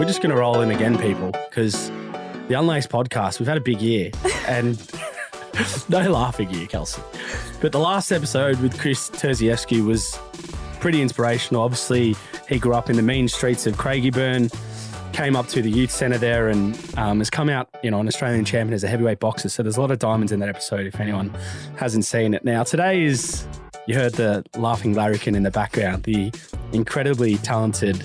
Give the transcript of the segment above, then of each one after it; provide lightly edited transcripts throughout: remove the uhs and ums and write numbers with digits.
We're just going to roll in again, people, because the Unlaced podcast, we've had a big year and no laughing here, Kelsey. But the last episode with Chris Terziescu was pretty inspirational. Obviously, he grew up in the mean streets of Craigieburn, came up to the youth centre there and has come out, an Australian champion as a heavyweight boxer. So there's a lot of diamonds in that episode if anyone hasn't seen it. Now, today is, you heard the laughing larrikin in the background, the incredibly talented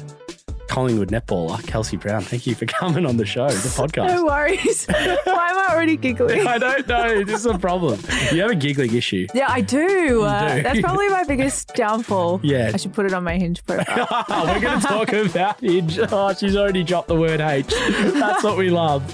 Collingwood netballer, Kelsey Browne. Thank you for coming on the show, the podcast. No worries. Why am I already giggling? I don't know. This is a problem. You have a giggling issue. Yeah, I do. That's probably my biggest downfall. Yeah. I should put it on my Hinge profile. We're going to talk about Hinge. Oh, she's already dropped the word H. That's what we love.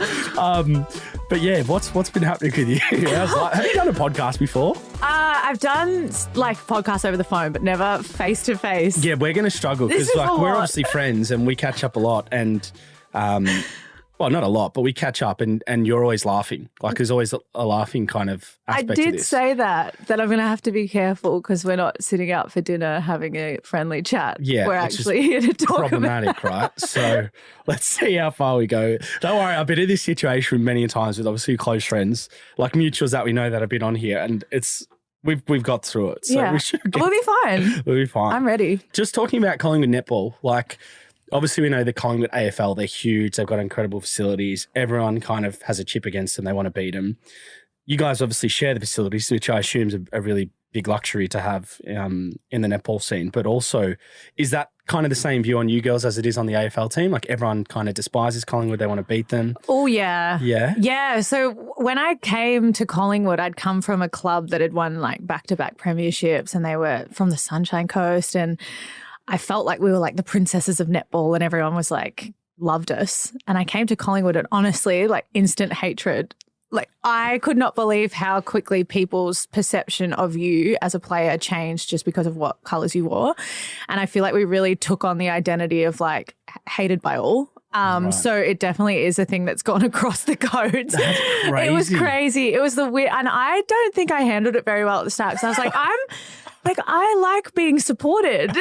But yeah, what's been happening with you? Have you done a podcast before? I've done podcasts over the phone, but never face to face. Yeah, we're going to struggle because we're obviously friends and we catch up a lot and, well, not a lot, but we catch up and you're always laughing. There's always a laughing kind of aspect to this. I did say that I'm going to have to be careful because we're not sitting out for dinner having a friendly chat. Yeah. We're actually here to talk problematic, about right? So let's see how far we go. Don't worry, I've been in this situation many times with obviously close friends, like mutuals that we know that have been on here and we've got through it. So yeah. We'll be fine. We'll be fine. I'm ready. Just talking about Collingwood netball, obviously, we know the Collingwood AFL, they're huge. They've got incredible facilities. Everyone kind of has a chip against them. They want to beat them. You guys obviously share the facilities, which I assume is a really big luxury to have in the netball scene. But also, is that kind of the same view on you girls as it is on the AFL team? Everyone kind of despises Collingwood. They want to beat them. Oh, yeah. Yeah? Yeah. So when I came to Collingwood, I'd come from a club that had won back-to-back premierships and they were from the Sunshine Coast and I felt like we were the princesses of netball and everyone was loved us. And I came to Collingwood and honestly, instant hatred. I could not believe how quickly people's perception of you as a player changed just because of what colours you wore. And I feel like we really took on the identity of hated by all. Right. So it definitely is a thing that's gone across the codes. That's crazy. It was crazy. It was the weird, and I don't think I handled it very well at the start. So I was I like being supported.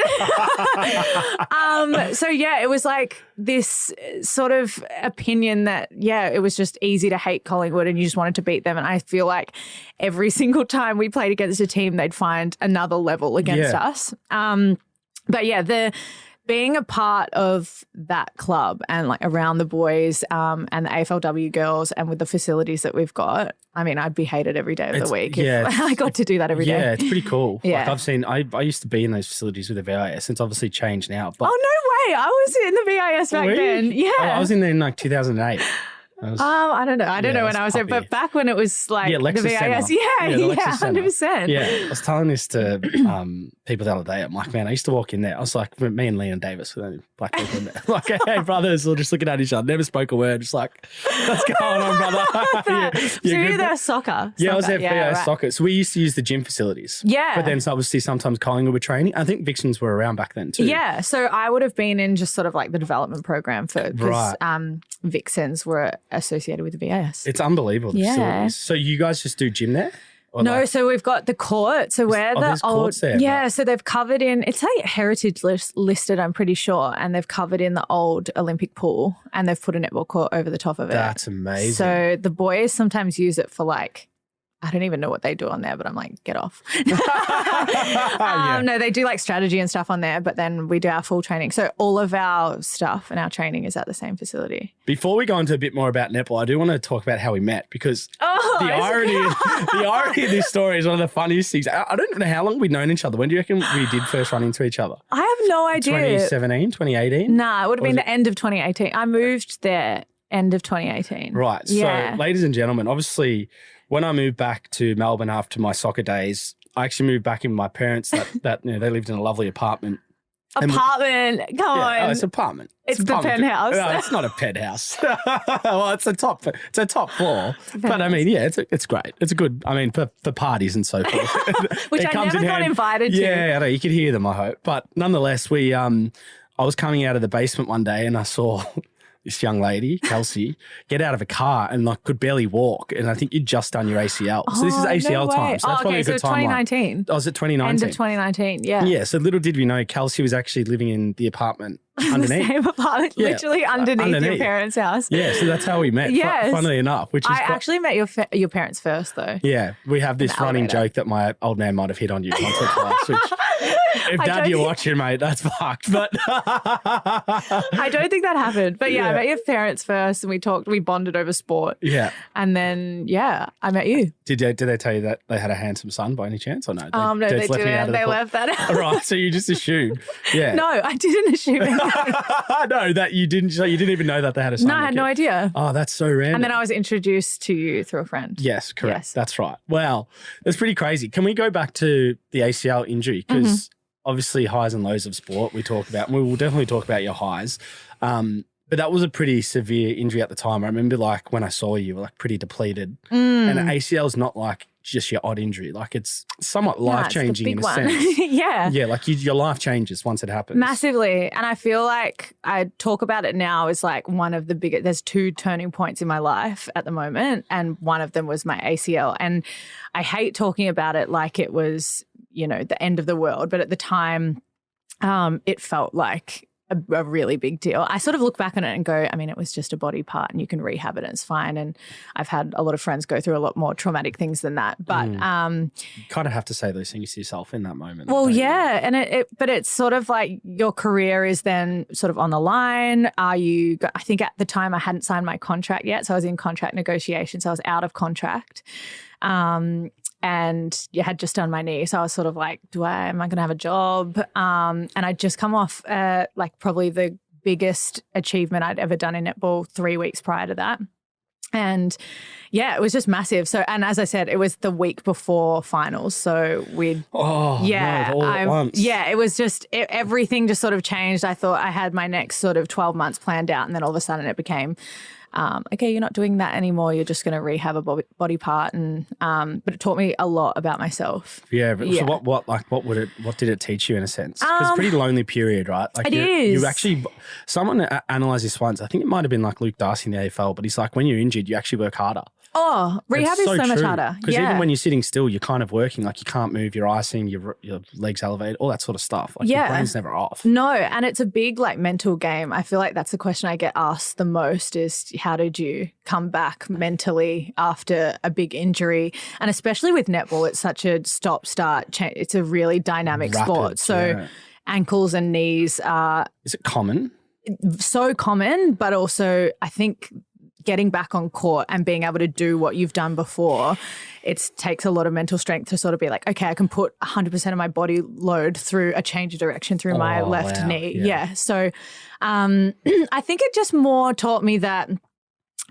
So yeah, it was this sort of opinion that, it was just easy to hate Collingwood and you just wanted to beat them. And I feel like every single time we played against a team, they'd find another level against us. But yeah, being a part of that club and around the boys and the AFLW girls and with the facilities that we've got, I'd be hated every day of the week if I got to do that every day. Yeah, it's pretty cool. Yeah. I've seen, I used to be in those facilities with the VIS. It's obviously changed now. But oh, no way. I was in the VIS back then. Yeah. Oh, I was in there in 2008. I don't know. I don't know when I was there, but back when it was the VIS. Center. Yeah, 100%. Yeah, I was telling this to people the other day. I'm like, man, I used to walk in there. I was like, me and Leon Davis were the only black people in there. Hey, brothers, we're just looking at each other. Never spoke a word. Just what's going on, brother? So you were there soccer? Yeah, I was there for soccer. So we used to use the gym facilities. Yeah. But then obviously sometimes Collingwood were training. I think Vixens were around back then too. Yeah, so I would have been in just sort of the development program because Vixens were associated with the VIS. It's unbelievable, the facilities. So you guys just do gym there? No, so we've got the court. So we're the there's old, courts there, yeah. So they've covered in. It's heritage listed, I'm pretty sure, and they've covered in the old Olympic pool, and they've put a netball court over the top of it. That's amazing. So the boys sometimes use it for I don't even know what they do on there, but I'm get off. No, they do strategy and stuff on there, but then we do our full training. So all of our stuff and our training is at the same facility. Before we go into a bit more about netball, I do want to talk about how we met because the irony of this story is one of the funniest things. I don't know how long we'd known each other. When do you reckon we did first run into each other? I have no idea. 2017, 2018? Nah, it would have been the end of 2018. I moved there end of 2018. Right. Yeah. So, ladies and gentlemen, obviously, when I moved back to Melbourne after my soccer days, I actually moved back in with my parents that they lived in a lovely apartment. Apartment. Come on. Oh, it's an apartment. It's the penthouse. No, it's not a penthouse. Well, it's a top floor. But it's great. It's a good, for parties and so forth. Which I never got invited to. Yeah, I know, you could hear them, I hope. But nonetheless, I was coming out of the basement one day and I saw this young lady, Kelsey, get out of a car and could barely walk. And I think you'd just done your ACL. So this is ACL time. So that's probably a good timeline. 2019. Oh, was it 2019? End of 2019, yeah. Yeah, so little did we know Kelsey was actually living in the apartment underneath. The same apartment, Yeah, literally underneath your underneath. parents' house. Yeah, so that's how we met. Yes. Funnily enough, which is I actually met your parents first, though. yeah, we have this the running elevator. joke that my old man might have hit on you once or twice, which if I Dad, don't you're think- watching, mate, that's fucked. But I don't think that happened. But yeah, Yeah. I met your parents first and we bonded over sport. yeah. And then, yeah, I met you. Did they tell you that they had a handsome son by any chance or no? No, they just left me out didn't. of the They pool? left that out. Right, so you just assumed. Yeah. No, I didn't assume anything. No, that you didn't even know that they had a son. No, I had no idea. Oh, that's so random. And then I was introduced to you through a friend. Yes, correct. Yes. That's right. Wow. That's pretty crazy. Can we go back to the ACL injury? Because Mm-hmm. obviously highs and lows of sport we talk about. And we will definitely talk about your highs. But that was a pretty severe injury at the time. I remember like when I saw you, you were like pretty depleted. And an ACL is not like just your odd injury. Like it's somewhat life-changing in a sense. Yeah. Yeah, like your life changes once it happens. Massively. And I feel like I talk about it now as like one of the biggest, there's two turning points in my life at the moment. And one of them was my ACL. And I hate talking about it like it was, the end of the world. But at the time, it felt like a really big deal. I sort of look back on it and go, I mean, it was just a body part and you can rehab it and it's fine. And I've had a lot of friends go through a lot more traumatic things than that. But You kind of have to say those things to yourself in that moment. well, don't you? yeah. And but it's sort of like your career is then sort of on the line. I think at the time I hadn't signed my contract yet. So I was in contract negotiations. I was out of contract. And you had just done my knee. So I was sort of like, am I going to have a job? And I'd just come off like probably the biggest achievement I'd ever done in netball 3 weeks prior to that. And yeah, it was just massive. So, and as I said, it was the week before finals. So all at once. yeah, it was just, everything just sort of changed. I thought I had my next sort of 12 months planned out. And then all of a sudden it became, okay, you're not doing that anymore. You're just going to rehab a body part. And, but it taught me a lot about myself. Yeah, but Yeah. so what did it teach you in a sense? Because it's a pretty lonely period, right? Like It you is. actually, someone analysed this once. I think it might have been like Luke Darcy in the AFL, but he's like, when you're injured, you actually work harder. Oh, rehab is so much true. harder. Because Yeah. even when you're sitting still, you're kind of working. Like you can't move, you're icing, your legs elevated, all that sort of stuff. Like your Yeah. brain's never off. No, and it's a big like mental game. I feel like that's the question I get asked the most is how did you come back mentally after a big injury? And especially with netball, it's such a stop-start. It's a really dynamic Rapid, sport. So yeah. ankles and knees are Is it common? so common, but also I think getting back on court and being able to do what you've done before, it takes a lot of mental strength to sort of be like, okay, I can put 100% of my body load through a change of direction through my left wow. knee. Yeah. Yeah. So I think it just more taught me that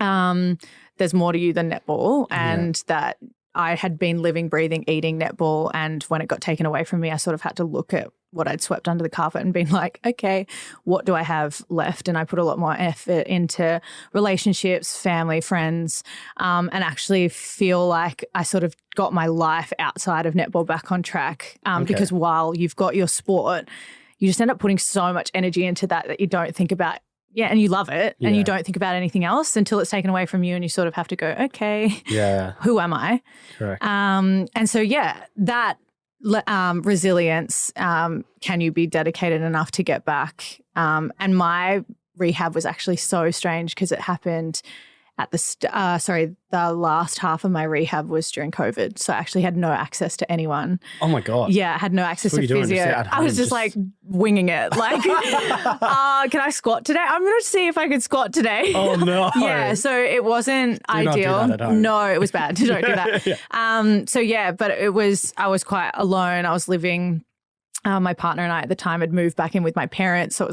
there's more to you than netball and that I had been living, breathing, eating netball. And when it got taken away from me, I sort of had to look at what I'd swept under the carpet and been like, okay, what do I have left? And I put a lot more effort into relationships, family, friends, and actually feel like I sort of got my life outside of netball back on track. Because while you've got your sport, you just end up putting so much energy into that you don't think about. Yeah, and you love it and you don't think about anything else until it's taken away from you and you sort of have to go, okay, who am I? Correct. And so, yeah, that resilience, can you be dedicated enough to get back? And my rehab was actually so strange because it happened at the last half of my rehab was during COVID. So I actually had no access to anyone. Oh my God. Yeah, I had no access What to are you doing? physio. Just at I home, was just like winging it. Like, can I squat today? I'm going to see if I could squat today. Oh no. Yeah, so it wasn't Do not do ideal. that at home. No, it was bad. Don't do that. Yeah. So yeah, but I was quite alone. I was living. My partner and I at the time had moved back in with my parents, so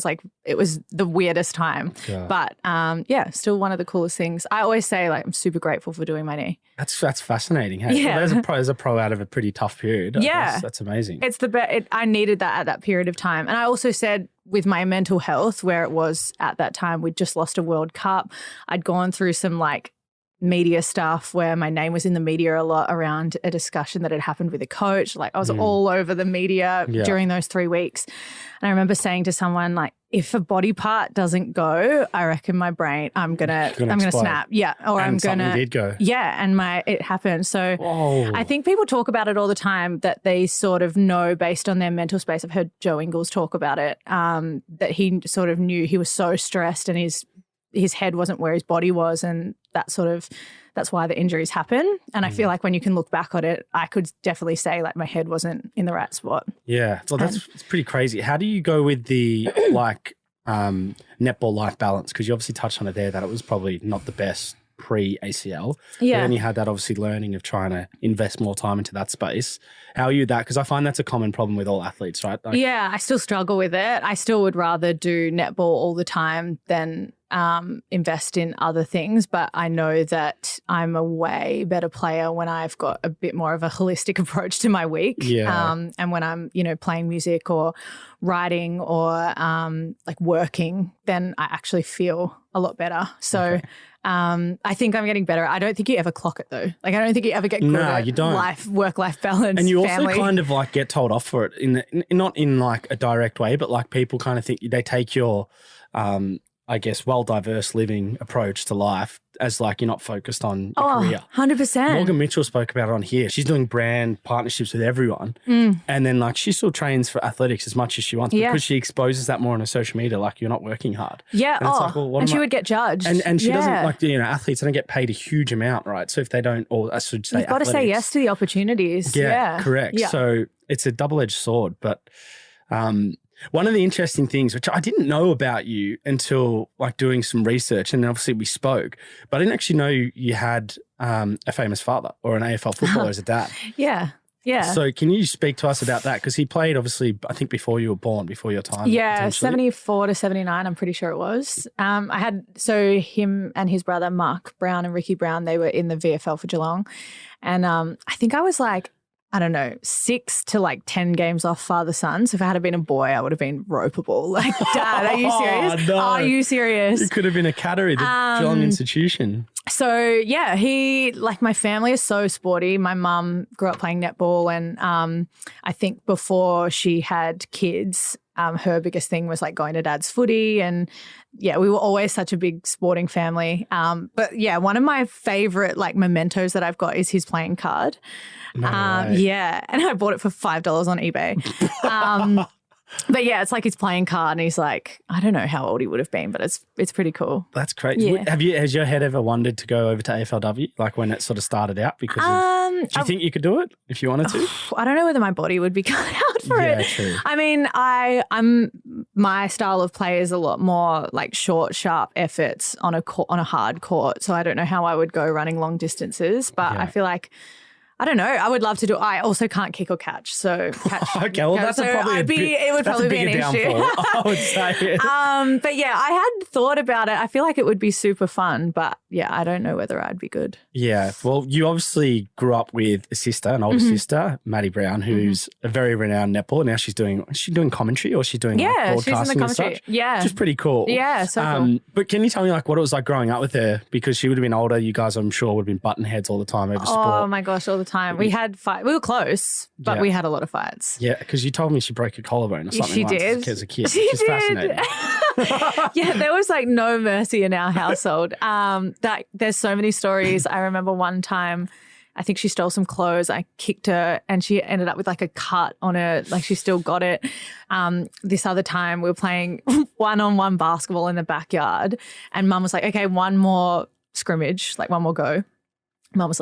it was the weirdest time. God. But yeah, still one of the coolest things. I always say like I'm super grateful for doing my knee. That's fascinating. Hey, Yeah. well, there's a pro out of a pretty tough period. I Yeah. guess. That's amazing. It's the best. I needed that at that period of time. And I also said with my mental health, where it was at that time, we'd just lost a World Cup. I'd gone through some like media stuff where my name was in the media a lot around a discussion that had happened with a coach. Like I was all over the media during those 3 weeks. And I remember saying to someone like, if a body part doesn't go, I reckon my brain, I'm gonna snap. Yeah. Or and I'm gonna did go. Yeah. And it happened. So I think people talk about it all the time that they sort of know based on their mental space. I've heard Joe Ingles talk about it, that he sort of knew he was so stressed and his head wasn't where his body was, and that's why the injuries happen. And I feel like when you can look back on it, I could definitely say like my head wasn't in the right spot. Yeah. Well, it's pretty crazy. How do you go with the netball life balance? Because you obviously touched on it there that it was probably not the best pre-ACL. Yeah. But then you had that obviously learning of trying to invest more time into that space. How are you with that? Because I find that's a common problem with all athletes, right? Like, yeah, I still struggle with it. I still would rather do netball all the time than invest in other things. But I know that I'm a way better player when I've got a bit more of a holistic approach to my week. Yeah. And when I'm, playing music or writing or like working, then I actually feel a lot better. So Okay. I think I'm getting better. I don't think you ever clock it though. Like I don't think you ever get good at you don't. work-life balance. And you family. also kind of like get told off for it not in like a direct way, but like people kind of think they take your, I guess, well-diverse living approach to life as like you're not focused on your career. 100%. Morgan Mitchell spoke about it on here. She's doing brand partnerships with everyone. And then like she still trains for athletics as much as she wants because she exposes that more on her social media. Like you're not working hard. Yeah. And it's like, well, and she would get judged. And she doesn't like, athletes don't get paid a huge amount, right? So if they don't, or I should say you've got to say yes to the opportunities. Yeah, correct. Yeah. So it's a double-edged sword. But one of the interesting things, which I didn't know about you until like doing some research, and then obviously we spoke, but I didn't actually know you had a famous father or an AFL footballer as a dad. Yeah. Yeah. So can you speak to us about that? Because he played obviously, I think before you were born, before your time. Yeah, 74 to 79, I'm pretty sure it was. So him and his brother, Mark Browne and Ricky Browne, they were in the VFL for Geelong. And I think I was like, I don't know, 6 to like 10 games off father-son. So if I had been a boy, I would have been ropeable. Like, Dad, are you serious? No. Are you serious? You could have been a catter at the Geelong institution. So, yeah, my family is so sporty. My mum grew up playing netball and I think before she had kids, her biggest thing was like going to Dad's footy and yeah, we were always such a big sporting family. But yeah, one of my favorite like mementos that I've got is his playing card. No way. Yeah, and I bought it for $5 on eBay. But yeah, it's like his playing card and he's like, I don't know how old he would have been, but it's pretty cool. That's crazy. Yeah. Has your head ever wanted to go over to AFLW, like when it sort of started out? Because do you think you could do it if you wanted to? I don't know whether my body would be cut out for it. Yeah, true. I mean, my style of play is a lot more like short, sharp efforts on a hard court. So I don't know how I would go running long distances, but I feel like I don't know. I would love to do. I also can't kick or catch. So catch. Okay, well that's probably it would probably be an issue. I would say. But yeah, I had thought about it. I feel like it would be super fun, but yeah, I don't know whether I'd be good. Yeah. Well, you obviously grew up with a sister, an older sister, Maddie Browne, who's a very renowned netballer. Now is she doing commentary or is she doing like broadcasting she's in the commentary. and such? Yeah, which is pretty cool. Yeah, so cool. But can you tell me like what it was like growing up with her? Because she would have been older. You guys, I'm sure, would have been button heads all the time over sport. Oh my gosh, all the time. We had fight. We were close, but we had a lot of fights. Yeah, because you told me she broke a collarbone or something. She once did. as a kid. She which is did. fascinating. Yeah, there was like no mercy in our household. There's so many stories. I remember one time, I think she stole some clothes. I kicked her and she ended up with like a cut on her, like she still got it. This other time we were playing one-on-one basketball in the backyard and Mum was like, okay, one more scrimmage, like one more go.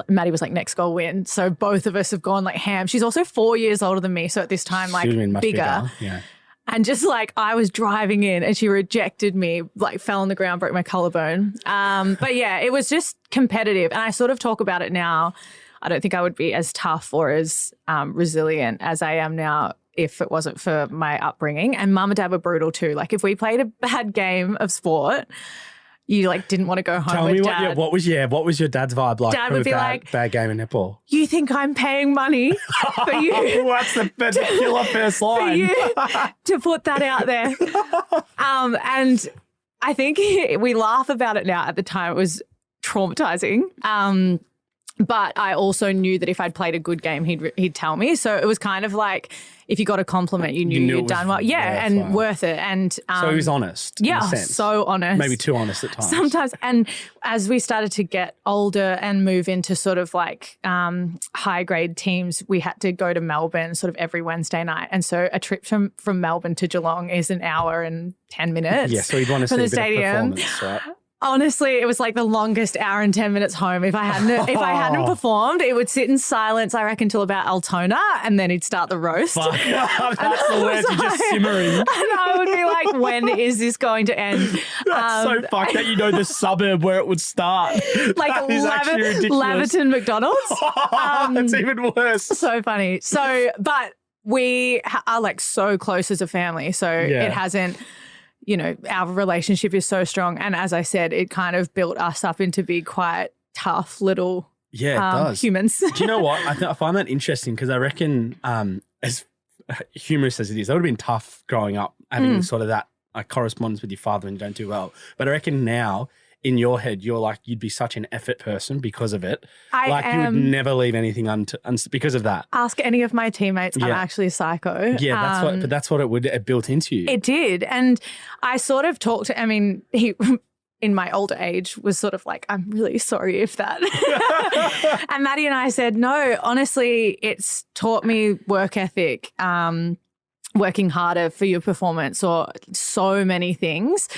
Maddie was like, next goal win. So both of us have gone like ham. She's also 4 years older than me. So at this time, like much bigger. Yeah. And just like I was driving in and she rejected me, like fell on the ground, broke my collarbone. But yeah, it was just competitive. And I sort of talk about it now. I don't think I would be as tough or as resilient as I am now if it wasn't for my upbringing. And Mum and Dad were brutal too. Like if we played a bad game of sport, you like didn't want to go home Tell with me Dad. what was your dad's vibe like? Dad would be like, bad game in netball. You think I'm paying money for you? What's the killer first line? For you to put that out there. And I think we laugh about it now. At the time, it was traumatizing. But I also knew that if I'd played a good game, he'd tell me. So it was kind of like if you got a compliment, you knew you'd done well. Yeah, and worth it. And so he was honest. Yeah, in a sense. so honest. Maybe too honest at times. Sometimes. And as we started to get older and move into sort of like high grade teams, we had to go to Melbourne sort of every Wednesday night. And so a trip from Melbourne to Geelong is an hour and 10 minutes. Yeah, so you'd want to see a bit of performance, right? Honestly, it was like the longest hour and 10 minutes home. If I hadn't performed, it would sit in silence, I reckon, till about Altona, and then he'd start the roast. Fuck. That's the worst, you're just simmering. And I would be like, when is this going to end? That's so fucked that you know the suburb where it would start. Like Laverton McDonald's. That's even worse. So funny. So, but we are like so close as a family. So it hasn't... You know, our relationship is so strong. And as I said, it kind of built us up into be quite tough little humans. Do you know what? I find that interesting because I reckon as humorous as it is, that would have been tough growing up, having sort of that correspondence with your father when you don't do well. But I reckon now in your head, you're like, you'd be such an effort person because of it. You would never leave anything because of that. Ask any of my teammates. I'm actually a psycho. Yeah, that's what it built into you. It did. And I sort of talked to, I mean, he, in my older age, was sort of like, I'm really sorry if that. And Maddie and I said, no, honestly, it's taught me work ethic, working harder for your performance, or so many things.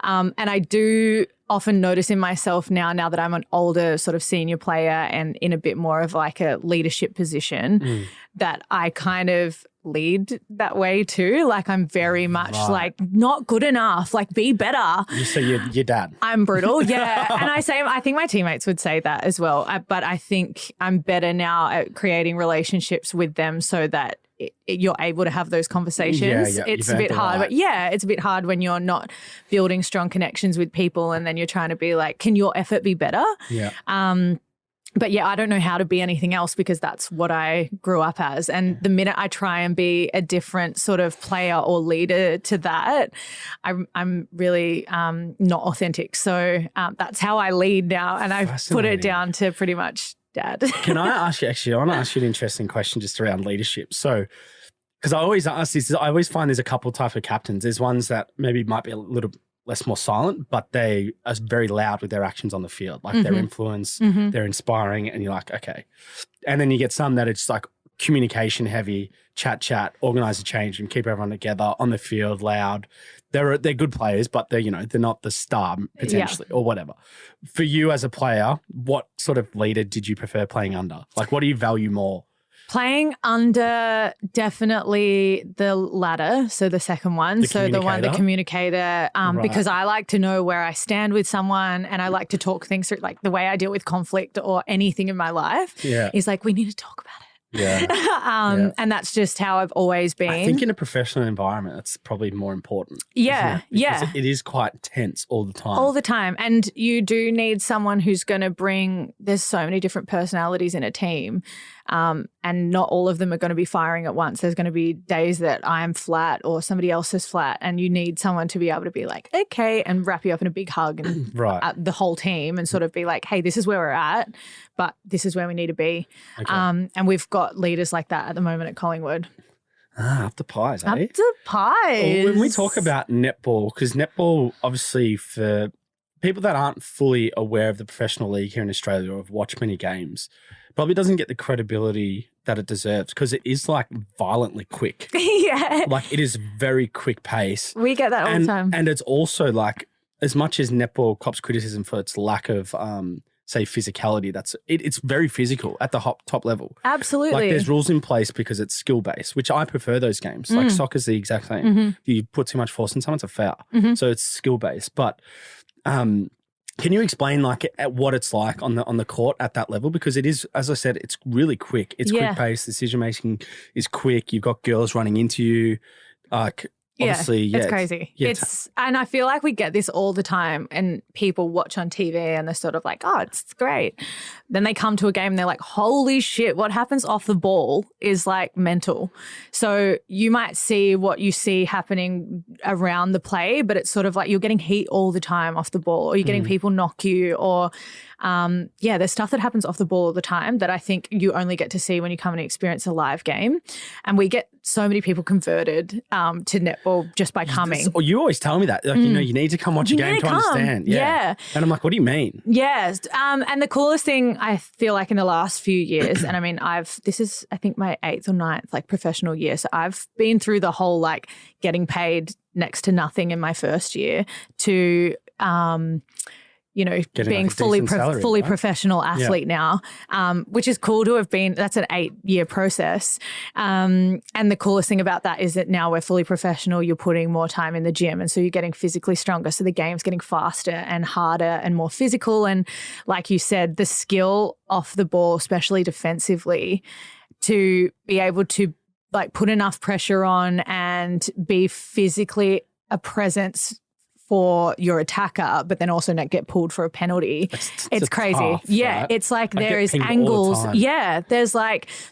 And I do often notice in myself now that I'm an older sort of senior player and in a bit more of like a leadership position, that I kind of lead that way too. Like I'm very much like not good enough, like be better. You say your dad. I'm brutal, yeah. And I think my teammates would say that as well. But I think I'm better now at creating relationships with them so that you're able to have those conversations. Yeah, it's a bit hard. But it's a bit hard when you're not building strong connections with people and then you're trying to be like, can your effort be better? Yeah. But yeah, I don't know how to be anything else because that's what I grew up as. And the minute I try and be a different sort of player or leader to that, I'm really not authentic. So that's how I lead now. And I put it down to pretty much Dad. Can I ask you, actually, I want to ask you an interesting question just around leadership. So, because I always ask this, I always find there's a couple type of captains. There's ones that maybe might be a little less more silent, but they are very loud with their actions on the field. Like their influence, they're inspiring, and you're like, okay. And then you get some that it's like communication heavy, chat, organize a change and keep everyone together on the field, loud. They're good players, but they're not the star potentially or whatever. For you as a player, what sort of leader did you prefer playing under? Like, what do you value more? Playing under, definitely the latter, so the second one. The communicator, because I like to know where I stand with someone and I like to talk things through, like the way I deal with conflict or anything in my life is like, we need to talk about it. Yeah. And that's just how I've always been. I think in a professional environment, that's probably more important. Yeah. Because it is quite tense all the time. All the time. And you do need someone who's going to there's so many different personalities in a team. And not all of them are going to be firing at once. There's going to be days that I'm flat or somebody else is flat, and you need someone to be able to be like, okay, and wrap you up in a big hug and the whole team and sort of be like, hey, this is where we're at, but this is where we need to be. Okay. And we've got leaders like that at the moment at Collingwood. Up the pies, eh? Up the pies. Well, when we talk about netball, because netball, obviously, for people that aren't fully aware of the professional league here in Australia or have watched many games, probably doesn't get the credibility that it deserves because it is like violently quick. Yeah. Like it is very quick pace. We get that all the time. And it's also like, as much as netball cops criticism for its lack of, say, physicality, it's very physical at the top level. Absolutely. Like there's rules in place because it's skill-based, which I prefer those games. Like soccer's the exact same. If you put too much force in someone, it's a foul. So it's skill-based. But can you explain like what it's like on the court at that level? Because it is, as I said, it's really quick. It's quick paced. Decision making is quick. You've got girls running into you. Obviously, it's crazy. And I feel like we get this all the time and people watch on TV and they're sort of like, oh, it's great. Then they come to a game and they're like, holy shit, what happens off the ball is like mental. So you might see what you see happening around the play, but it's sort of like you're getting heat all the time off the ball, or you're getting people knock you, or there's stuff that happens off the ball all the time that I think you only get to see when you come and experience a live game. And we get so many people converted to netball just by coming. You always tell me that. Like, you need to come watch a game to understand. Yeah. And I'm like, what do you mean? Yes. And the coolest thing I feel like in the last few years, and I mean, this is, I think, my 8th or 9th like professional year. So I've been through the whole like getting paid next to nothing in my first year to, being like fully salary, fully right? professional athlete now, which is cool to have been. That's an 8-year process. And the coolest thing about that is that now we're fully professional. You're putting more time in the gym. And so you're getting physically stronger. So the game's getting faster and harder and more physical. And like you said, the skill off the ball, especially defensively, to be able to like put enough pressure on and be physically a presence for your attacker, but then also not get pulled for a penalty. It's crazy. Tough, yeah. right? It's like I there get is pinged all the angles. time. Yeah.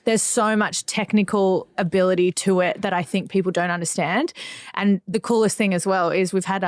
There's so much technical ability to it that I think people don't understand. And the coolest thing as well is we've had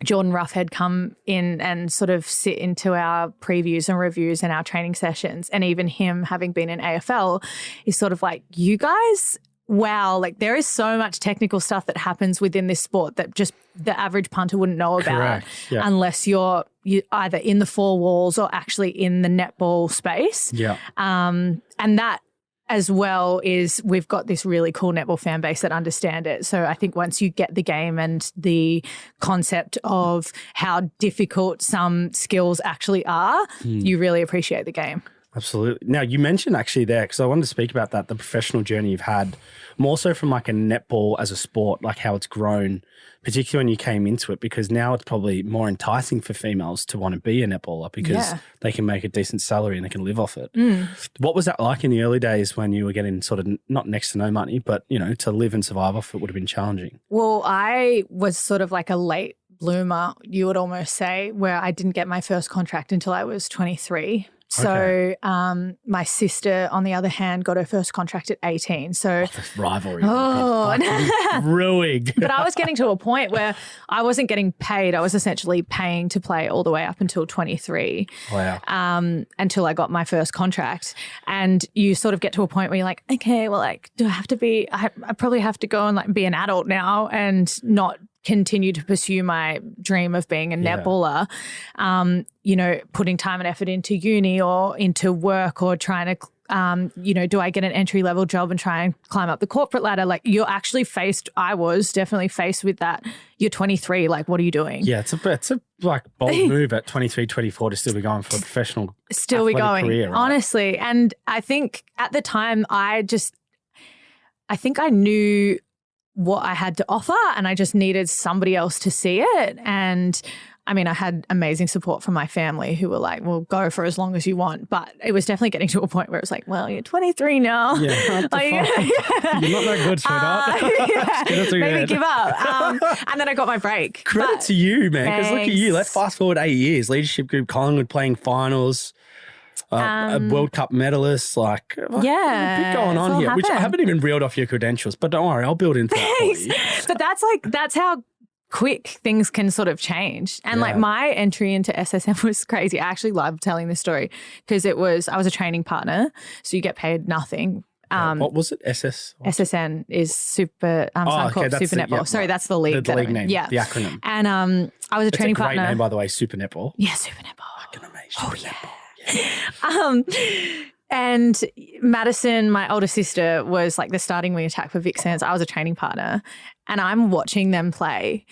Jordan Roughhead come in and sort of sit into our previews and reviews and our training sessions. And even him having been in AFL is sort of like, you guys, wow, like there is so much technical stuff that happens within this sport that just the average punter wouldn't know about unless you're either in the four walls or actually in the netball space. Yeah. And that as well is we've got this really cool netball fan base that understand it. So I think once you get the game and the concept of how difficult some skills actually are, you really appreciate the game. Absolutely. Now, you mentioned actually there, because I wanted to speak about that, the professional journey you've had, more so from like a netball as a sport, like how it's grown, particularly when you came into it, because now it's probably more enticing for females to want to be a netballer because they can make a decent salary and they can live off it. What was that like in the early days when you were getting sort of not next to no money, but, to live and survive off it would have been challenging? Well, I was sort of like a late bloomer, you would almost say, where I didn't get my first contract until I was 23. So my sister, on the other hand, got her first contract at 18. So the rivalry. Brewing. But I was getting to a point where I wasn't getting paid. I was essentially paying to play all the way up until 23. Wow. Until I got my first contract. And you sort of get to a point where you're like, okay, well, like, do I have to be, I probably have to go and like be an adult now and not continue to pursue my dream of being a netballer, putting time and effort into uni or into work or trying to, do I get an entry-level job and try and climb up the corporate ladder? Like you're actually I was definitely faced with that. You're 23, like what are you doing? Yeah, it's a like bold move at 23, 24 to still be going for a professional career, right? Honestly. And I think at the time I think I knew what I had to offer and I just needed somebody else to see it. And I mean, I had amazing support from my family who were like, well, go for as long as you want. But it was definitely getting to a point where it was like, well, you're 23 now. Yeah, like, you're not that good, sweetheart. Maybe give up. And then I got my break. Credit to you, man, because look at you. Let's fast forward 8 years. Leadership group, Collingwood playing finals. A World Cup medalist, a bit going on here, which I haven't even reeled off your credentials, but don't worry, I'll build into that for you. But that's how quick things can sort of change. And like my entry into SSM was crazy. I actually love telling this story because I was a training partner, so you get paid nothing. What was it? SSN is Super Suncorp Super Netball. Sorry, that's the league. The league name, the acronym. And I was a training partner. It's a great name, by the way, Super Netball. Yeah, Super Netball. I can imagine. Oh, yeah. And Madison, my older sister, was like the starting wing attack for Vic Sands. I was a training partner and I'm watching them play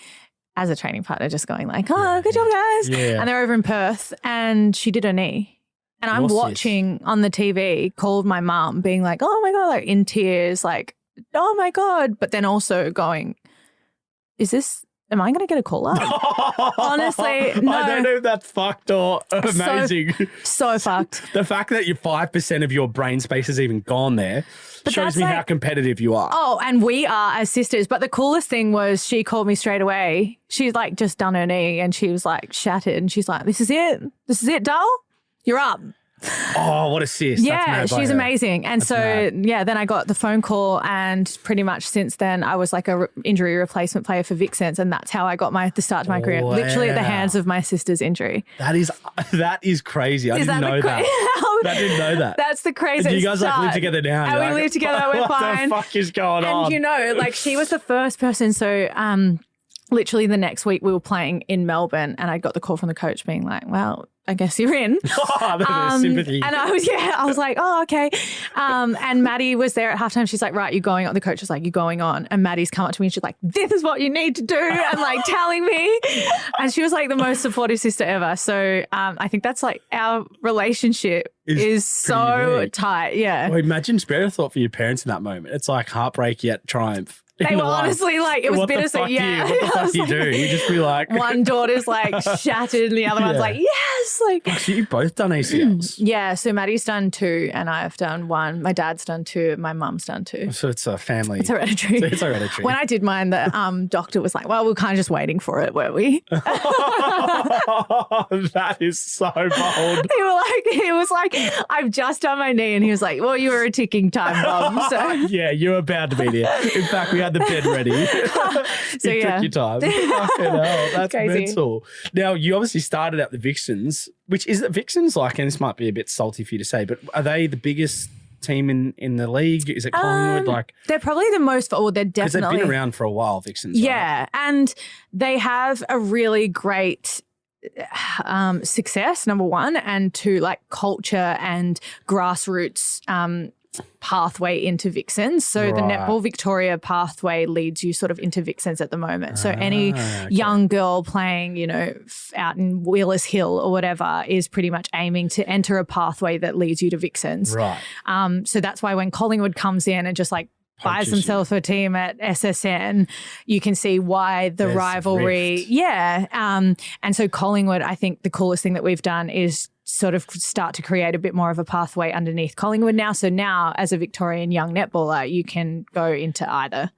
as a training partner, just going like, oh, good job, guys. Yeah. And they're over in Perth and she did her knee. And I'm watching on the TV, called my mum being like, oh my God, like in tears, like, oh my God. But then also going, am I going to get a call up? Honestly, no. I don't know if that's fucked or amazing. So fucked. The fact that 5% of your brain space is even gone there shows me how competitive you are. Oh, and we are as sisters. But the coolest thing was she called me straight away. She's like just done her knee and she was like shattered. And she's like, this is it. This is it, doll. You're up. Oh, what a sis. Yeah, That's mad by she's her. amazing. And That's so, mad. yeah, then I got the phone call, and pretty much since then I was like a injury replacement player for Vixens, and that's how I got the start to my career, literally at the hands of my sister's injury. That is crazy. I didn't know that. I didn't know that. That's the craziest. And you guys start. live together now. And You're we like, live together. We're fine. What the fuck is going on? And she was the first person. So literally the next week we were playing in Melbourne, and I got the call from the coach being like, well, I guess you're in. Sympathy. And I was like, oh, okay. And Maddie was there at halftime. She's like, right, you're going on. The coach was like, you're going on. And Maddie's come up to me and she's like, this is what you need to do. And like telling me. And she was like the most supportive sister ever. So I think that's like our relationship is so big. tight. Yeah. Well, imagine spare thought for your parents in that moment. It's like heartbreak yet triumph. They were honestly like, it was bittersweet. Yeah. What the fuck do you do? You just be like. One daughter's like shattered and the other one's like, yes. Like, so you've both done ACLs. yeah. So Maddie's done 2 and I've done 1. My dad's done 2. My mum's done 2. So it's a family. It's hereditary. It's hereditary. When I did mine, the doctor was like, well, we're kind of just waiting for it, weren't we? That is so bold. He was like, I've just done my knee. And he was like, well, you were a ticking time bomb. So Yeah, you're about to be there. In fact, we had the bed ready. So, You yeah. took your time. Fucking hell, that's Crazy. mental. Now, you obviously started at the Vixens, which is the Vixens like, and this might be a bit salty for you to say, but are they the biggest team in the league? Is it Collingwood? they're probably the most, they're because definitely. they've been around for a while, Vixens. right? Yeah. And they have a really great success, number one, and 2, like culture and grassroots pathway into Vixens. So the Right. Netball Victoria pathway leads you sort of into Vixens at the moment. So any okay. young girl playing, out in Wheelers Hill or whatever is pretty much aiming to enter a pathway that leads you to Vixens. Right. So that's why when Collingwood comes in and just like buys Poaches themselves a team at SSN, you can see why the There's rivalry. rift. Yeah. And so Collingwood, I think the coolest thing that we've done is sort of start to create a bit more of a pathway underneath Collingwood now. So now as a Victorian young netballer, you can go into either,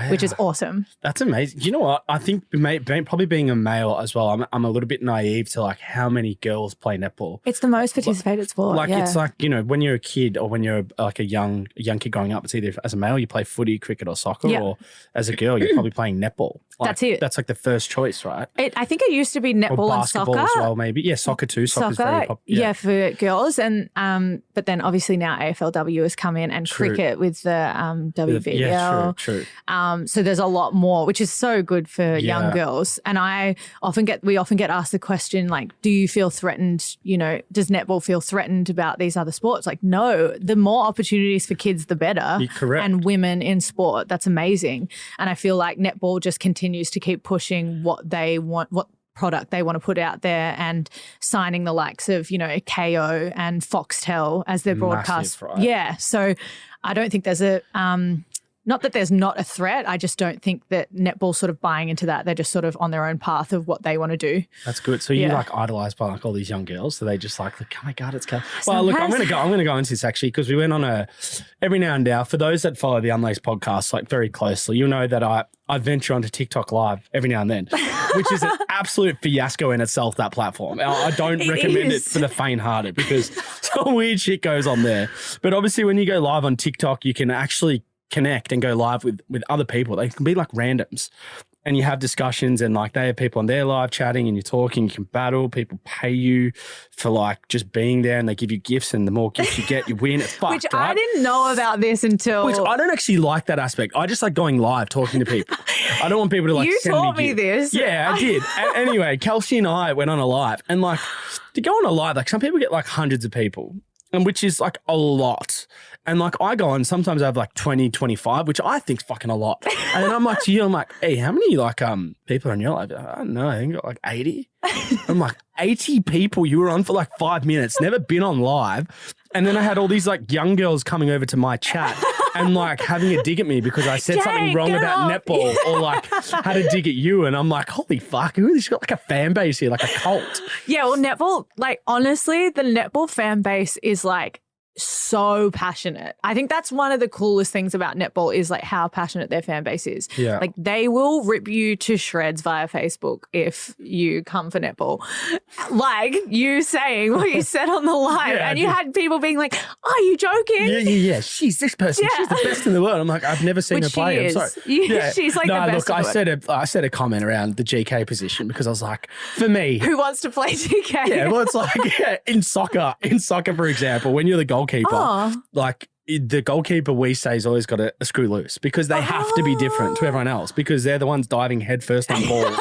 which is awesome. That's amazing. You know what? I think probably being a male as well, I'm a little bit naive to like how many girls play netball. It's the most participated sport. Like yeah. it's like, when you're a kid or when you're like a young kid growing up, it's either as a male you play footy, cricket or soccer, Yeah. or as a girl you're probably playing netball. Like, That's it. That's like the first choice, right? I think it used to be Or netball and basketball soccer. as well, maybe. Yeah, soccer too. Soccer's very popular. Yeah, for girls. And but then obviously now AFLW has come in and True. cricket with the WVL. Yeah, true. So there's a lot more, which is so good for Yeah. young girls. And we often get asked the question, like, do you feel threatened? Does netball feel threatened about these other sports? Like, no, the more opportunities for kids, the better. You're correct. And women in sport, that's amazing. And I feel like netball just continues to keep pushing what they want, what product they want to put out there, and signing the likes of, KO and Foxtel as their broadcast. Massive, right? Yeah. So I don't think there's not that there's not a threat. I just don't think that netball's sort of buying into that. They're just sort of on their own path of what they want to do. That's good. So you're Yeah. like idolized by like all these young girls. So they just like, oh my God, it's Kel. Well, look, I'm gonna go into this actually because we went on every now and now. For those that follow the Unlaced podcast like very closely, you'll know that I venture onto TikTok Live every now and then, which is an absolute fiasco in itself, that platform. I don't recommend it for the faint-hearted because some weird shit goes on there. But obviously when you go live on TikTok, you can actually connect and go live with other people. They can be like randoms. And you have discussions and like they have people on their live chatting and you're talking, you can battle, people pay you for like just being there and they give you gifts and the more gifts you get, you win. It's fucked, Which right? I didn't know about this until... Which I don't actually like that aspect. I just like going live, talking to people. I don't want people to like You send taught me gifts. this. Yeah, I did. Anyway, Kelsey and I went on a live and like to go on a live, like some people get like hundreds of people. And which is like a lot. And like I go on, sometimes I have like 20, 25, which I think's fucking a lot. And then I'm like to you, I'm like, hey, how many like people are on your live? I don't know, I think got like 80. I'm like, 80 people you were on for like 5 minutes, never been on live. And then I had all these like young girls coming over to my chat and like having a dig at me because I said something wrong get about off. netball or like had a dig at you. And I'm like, holy fuck, who is got like a fan base here, like a cult. Yeah, well, netball, like honestly, the netball fan base is like so passionate. I think that's one of the coolest things about netball is like how passionate their fan base is. Yeah. Like they will rip you to shreds via Facebook if you come for netball. Like you saying what you said on the live, and you had people being like, "Are you joking?" Yeah. She's this person. Yeah. She's the best in the world. I'm like, I've never seen her play. I'm sorry. She's like the best. Look, I said a comment around the GK position because I was like, for me, who wants to play GK? Yeah, well, it's like in soccer, for example, when you're the goalkeeper, like the goalkeeper we say has always got a screw loose because they have to be different to everyone else because they're the ones diving headfirst on balls.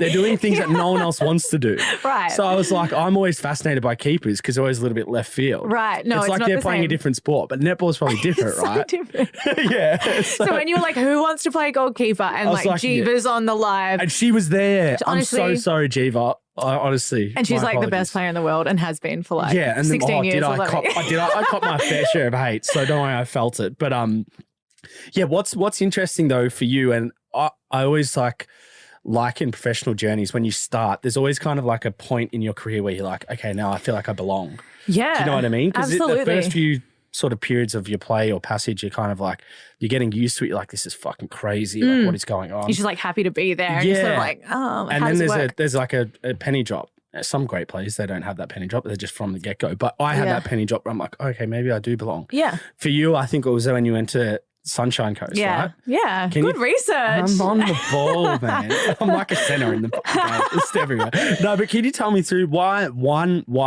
They're doing things that no one else wants to do. Right. So I was like, I'm always fascinated by keepers because they're always a little bit left field. Right. No, it's like they're playing a different sport, but netball is probably different, right? Different. Yeah. So when you're like, who wants to play goalkeeper? And like Jiva's on the live. And she was there. Honestly, I'm so sorry, Jiva. Honestly. And she's like the best player in the world and has been for like 16 years. I caught my fair share of hate, so don't worry, I felt it. But what's interesting though for you, and I always like in professional journeys, when you start, there's always kind of like a point in your career where you're like, okay, now I feel like I belong. Yeah. Do you know what I mean? Because absolutely. The first few sort of periods of your play or passage, you're kind of like, you're getting used to it. You're like, this is fucking crazy. Like, what is going on? You're just like happy to be there. And you're sort of like, oh, and then there's like a penny drop. Some great players, they don't have that penny drop. They're just from the get-go. But I had that penny drop where I'm like, okay, maybe I do belong. Yeah. For you, I think it was when you went to Sunshine Coast, right? Yeah. Good research. I'm on the ball, man. I'm like a centre in the game. It's everywhere. No, but can you tell me through why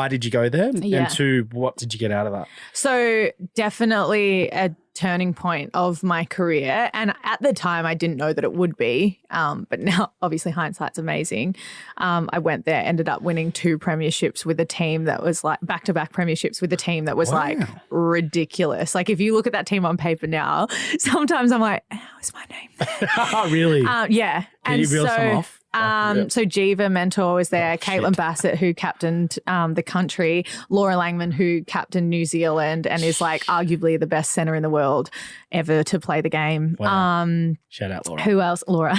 did you go there? And two, what did you get out of that? So definitely a turning point of my career. And at the time, I didn't know that it would be. But now, obviously, hindsight's amazing. I went there, ended up winning 2 premierships with a team that was like back-to-back premierships with a team that was like ridiculous. Like if you look at that team on paper now, sometimes I'm like, how is my name? Really? Yeah. Can you reel some off? So Jiva, mentor, was there. Caitlin Bassett, who captained the country. Laura Langman, who captained New Zealand and is like arguably the best centre in the world ever to play the game. Wow. Shout out, Laura. Who else? Laura.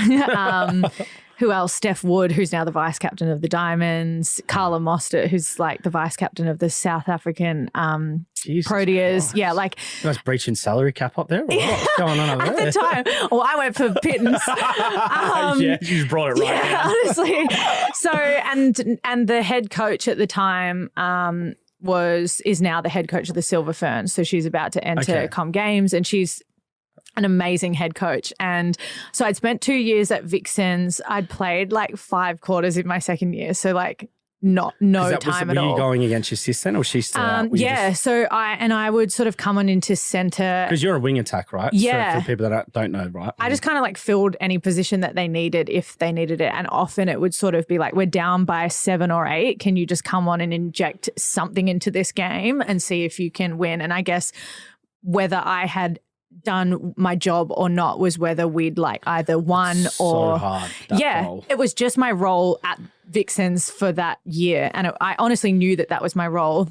Who else? Steph Wood, who's now the vice captain of the Diamonds. Carla Mostert, who's like the vice captain of the South African Proteas. Christ. Yeah, like you guys breaching salary cap up there? Or what's going on over there? At the time, well, I went for pittance. Yeah, you just brought it right down. Honestly. So, and the head coach at the time is now the head coach of the Silver Ferns. So she's about to enter Com Games, and she's an amazing head coach. And so I'd spent 2 years at Vixens. I'd played like 5 quarters in my second year. So like no time at all. Were you going against your sister or she's still out? So I would sort of come on into centre. Because you're a wing attack, right? Yeah. So for people that don't know, right? I just kind of like filled any position that they needed if they needed it. And often it would sort of be like, we're down by 7 or 8. Can you just come on and inject something into this game and see if you can win? And I guess whether I had done my job or not was whether we'd like either won or so hard, role. It was just my role at Vixens for that year, and I honestly knew that was my role,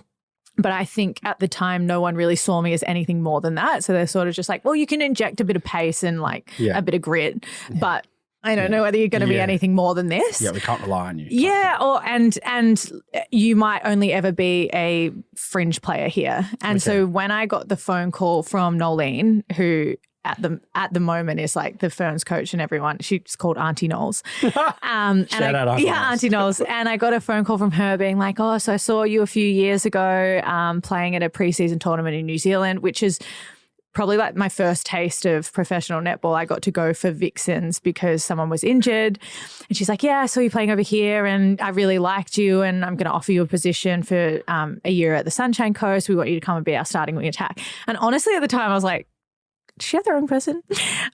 but I think at the time no one really saw me as anything more than that, so they're sort of just like, well, you can inject a bit of pace and like a bit of grit, but I don't know whether you're going to be anything more than this. Yeah, we can't rely on you. Yeah, and you might only ever be a fringe player here. And so when I got the phone call from Nolene, who at the moment is like the Ferns coach and everyone, she's called Auntie Knowles. Shout out Auntie Knowles. Auntie Knowles. And I got a phone call from her being like, oh, so I saw you a few years ago playing at a preseason tournament in New Zealand, which is probably like my first taste of professional netball. I got to go for Vixens because someone was injured. And she's like, yeah, I saw you playing over here and I really liked you and I'm going to offer you a position for a year at the Sunshine Coast. We want you to come and be our starting wing attack. And honestly, at the time, I was like, did she have the wrong person?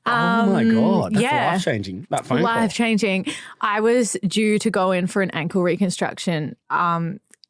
Oh my God. That's life-changing. That phone call. Life-changing. I was due to go in for an ankle reconstruction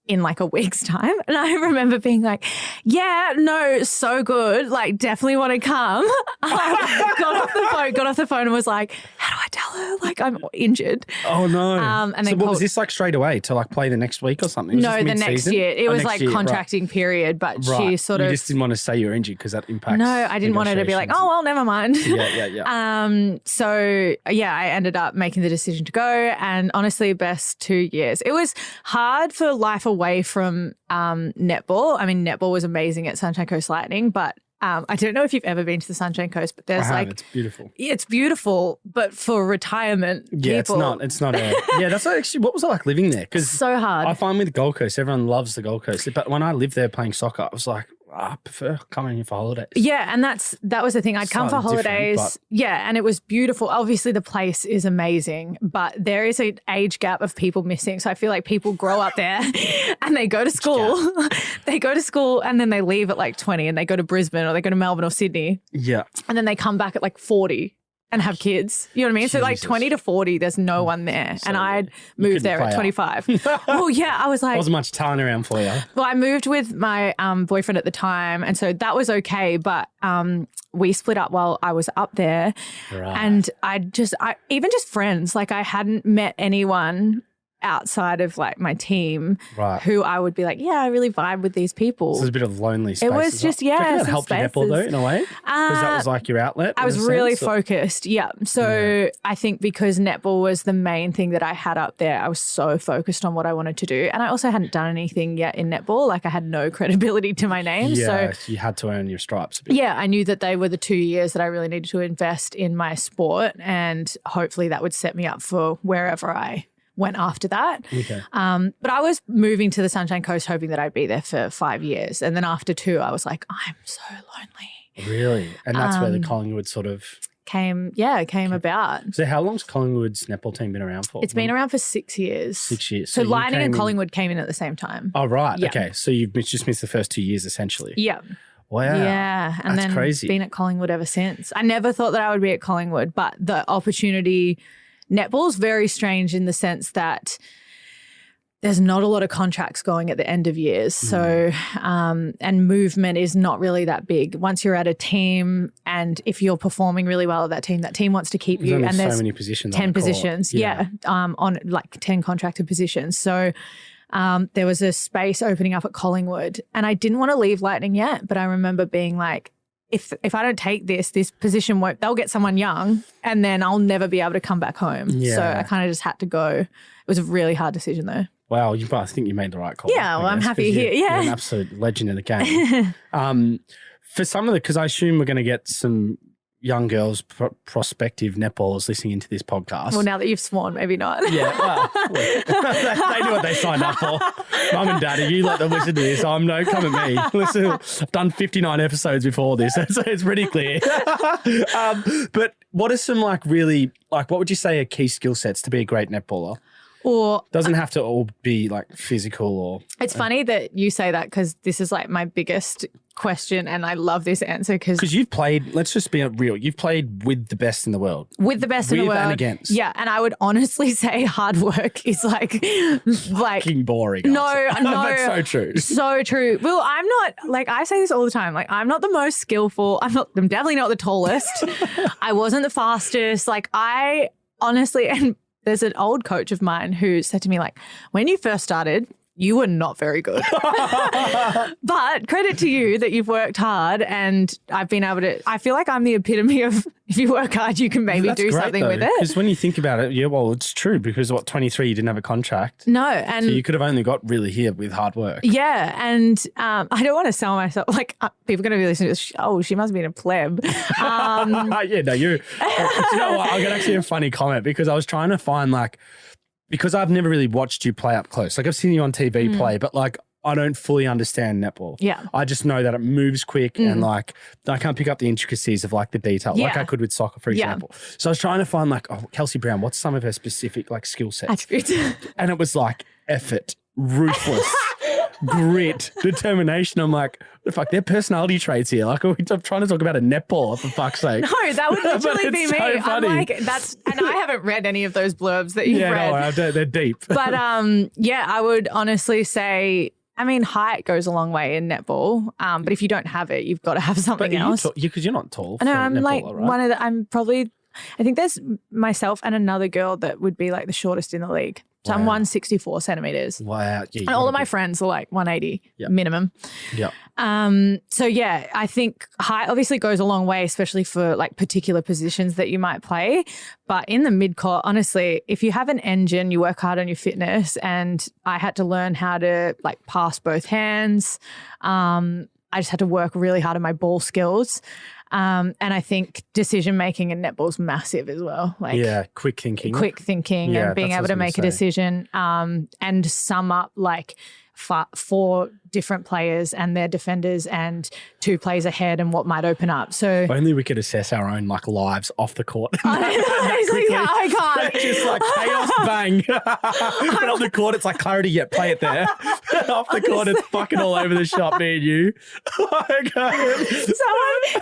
in like a week's time. And I remember being like, yeah, no, so good. Like, definitely want to come. Got off the phone and was like, how do I tell her? Like, I'm injured. Oh, no. And then was this like straight away to like play the next week or something? No, the next year. It was like contracting period, but she sort of. You just didn't want to say you're injured because that impacts. No, I didn't want her to be like, oh, well, never mind. Yeah. So, I ended up making the decision to go, and honestly, best 2 years. It was hard for life away from netball. I mean, netball was amazing at Sunshine Coast Lightning, but I don't know if you've ever been to the Sunshine Coast, but there's it's beautiful. Yeah, it's beautiful, but for retirement people. It's not that's actually, what was it like living there? Because so hard. I find with the Gold Coast, everyone loves the Gold Coast. But when I lived there playing soccer, I was like, I prefer coming here for holidays. Yeah, and that was the thing. I'd come for holidays. Yeah, and it was beautiful. Obviously, the place is amazing, but there is an age gap of people missing. So I feel like people grow up there and they go to school. They go to school and then they leave at like 20 and they go to Brisbane or they go to Melbourne or Sydney. Yeah. And then they come back at like 40 and have kids. You know what I mean? Jesus. So like 20 to 40, there's no one there. So and I'd moved there at 25. Well, yeah, I was like... There wasn't much talent around for you. Well, I moved with my boyfriend at the time, and so that was okay, but we split up while I was up there. Right. And even just friends, like I hadn't met anyone outside of like my team who I would be like, yeah, I really vibe with these people. So there's a bit of lonely space. It was just, Do you reckon that some helped your netball though, in a way? Because that was like your outlet? I was really focused, yeah. So I think because netball was the main thing that I had up there, I was so focused on what I wanted to do. And I also hadn't done anything yet in netball. Like I had no credibility to my name. Yeah, so you had to earn your stripes a bit. Yeah, I knew that they were the 2 years that I really needed to invest in my sport, and hopefully that would set me up for wherever I went after that. Okay. But I was moving to the Sunshine Coast hoping that I'd be there for 5 years. And then after 2, I was like, I'm so lonely. Really? And that's where the Collingwood sort of... came about. So how long's Collingwood's netball team been around for? It's been around for 6 years. 6 years. So Lightning and Collingwood came in at the same time. Oh, right. Yeah. Okay. So you've just missed the first 2 years essentially. Yeah. Wow. Yeah. And that's then crazy. Been at Collingwood ever since. I never thought that I would be at Collingwood, but the opportunity... Netball's very strange in the sense that there's not a lot of contracts going at the end of years. So, and movement is not really that big. Once you're at a team and if you're performing really well at that team wants to keep you. And there's so many positions. 10 positions. Yeah. On like 10 contracted positions. So there was a space opening up at Collingwood and I didn't want to leave Lightning yet, but I remember being like, if I don't take this position won't, they'll get someone young and then I'll never be able to come back home. Yeah. So I kind of just had to go. It was a really hard decision though. Wow, I think you made the right call. Yeah, well, I'm happy here. Yeah. You're an absolute legend in the game. For some of because I assume we're going to get some young girls, prospective netballers listening into this podcast. Well, now that you've sworn, maybe not. Yeah, well, they knew what they signed up for. Mum and Daddy, you let them listen to this. Don't come at me. Listen, I've done 59 episodes before this, so it's pretty clear. But what are some what would you say are key skill sets to be a great netballer? Or doesn't have to all be like physical or... It's funny that you say that because this is like my biggest question and I love this answer because you've played, let's just be real, you've played with the best in the world. With the best in the world. And against. Yeah, and I would honestly say hard work is like fucking boring. No. That's so true. So true. Well, I'm not, like I say this all the time, like I'm not the most skillful. I'm definitely not the tallest. I wasn't the fastest. Like I honestly, and there's an old coach of mine who said to me, like, when you first started, you were not very good. But credit to you that you've worked hard and I've been able to, I feel like I'm the epitome of if you work hard, you can maybe do something with it. Because when you think about it, yeah, well, it's true because 23, you didn't have a contract. No. And so you could have only got really here with hard work. Yeah. And I don't want to sell myself, like people are going to be listening to this, oh, she must be a pleb. Yeah, no, you know what? I got actually a funny comment because I was trying to find because I've never really watched you play up close. Like I've seen you on TV play, but like I don't fully understand netball. Yeah. I just know that it moves quick and like I can't pick up the intricacies of like the detail like I could with soccer, for example. So I was trying to find Kelsey Browne, what's some of her specific like skill sets? Attributes. And it was like effort, ruthless, grit, determination. I'm like, fuck, they're personality traits here. Like, I'm trying to talk about a netballer, for fuck's sake. No, that would literally be me. So funny. I'm like, and I haven't read any of those blurbs that you've read. No, they're deep. But I would honestly say, I mean, height goes a long way in netball. But if you don't have it, you've got to have something else. Because you're not tall. No, I'm like right? I think there's myself and another girl that would be like the shortest in the league. So I'm 164 centimeters. Wow. Yeah, and all of my friends are like 180 minimum. Yeah. So yeah, I think height obviously goes a long way, especially for like particular positions that you might play. But in the mid-court, honestly, if you have an engine, you work hard on your fitness. And I had to learn how to like pass both hands. I just had to work really hard on my ball skills. And I think decision-making in netball's massive as well. Like quick thinking and being able to make a decision and sum up like four different players and their defenders and 2 plays ahead and what might open up. So if only we could assess our own like lives off the court. I can't. Just like chaos, bang. But on the court, it's like clarity, yet play it there. Off the court, it's fucking all over the shop, me and you.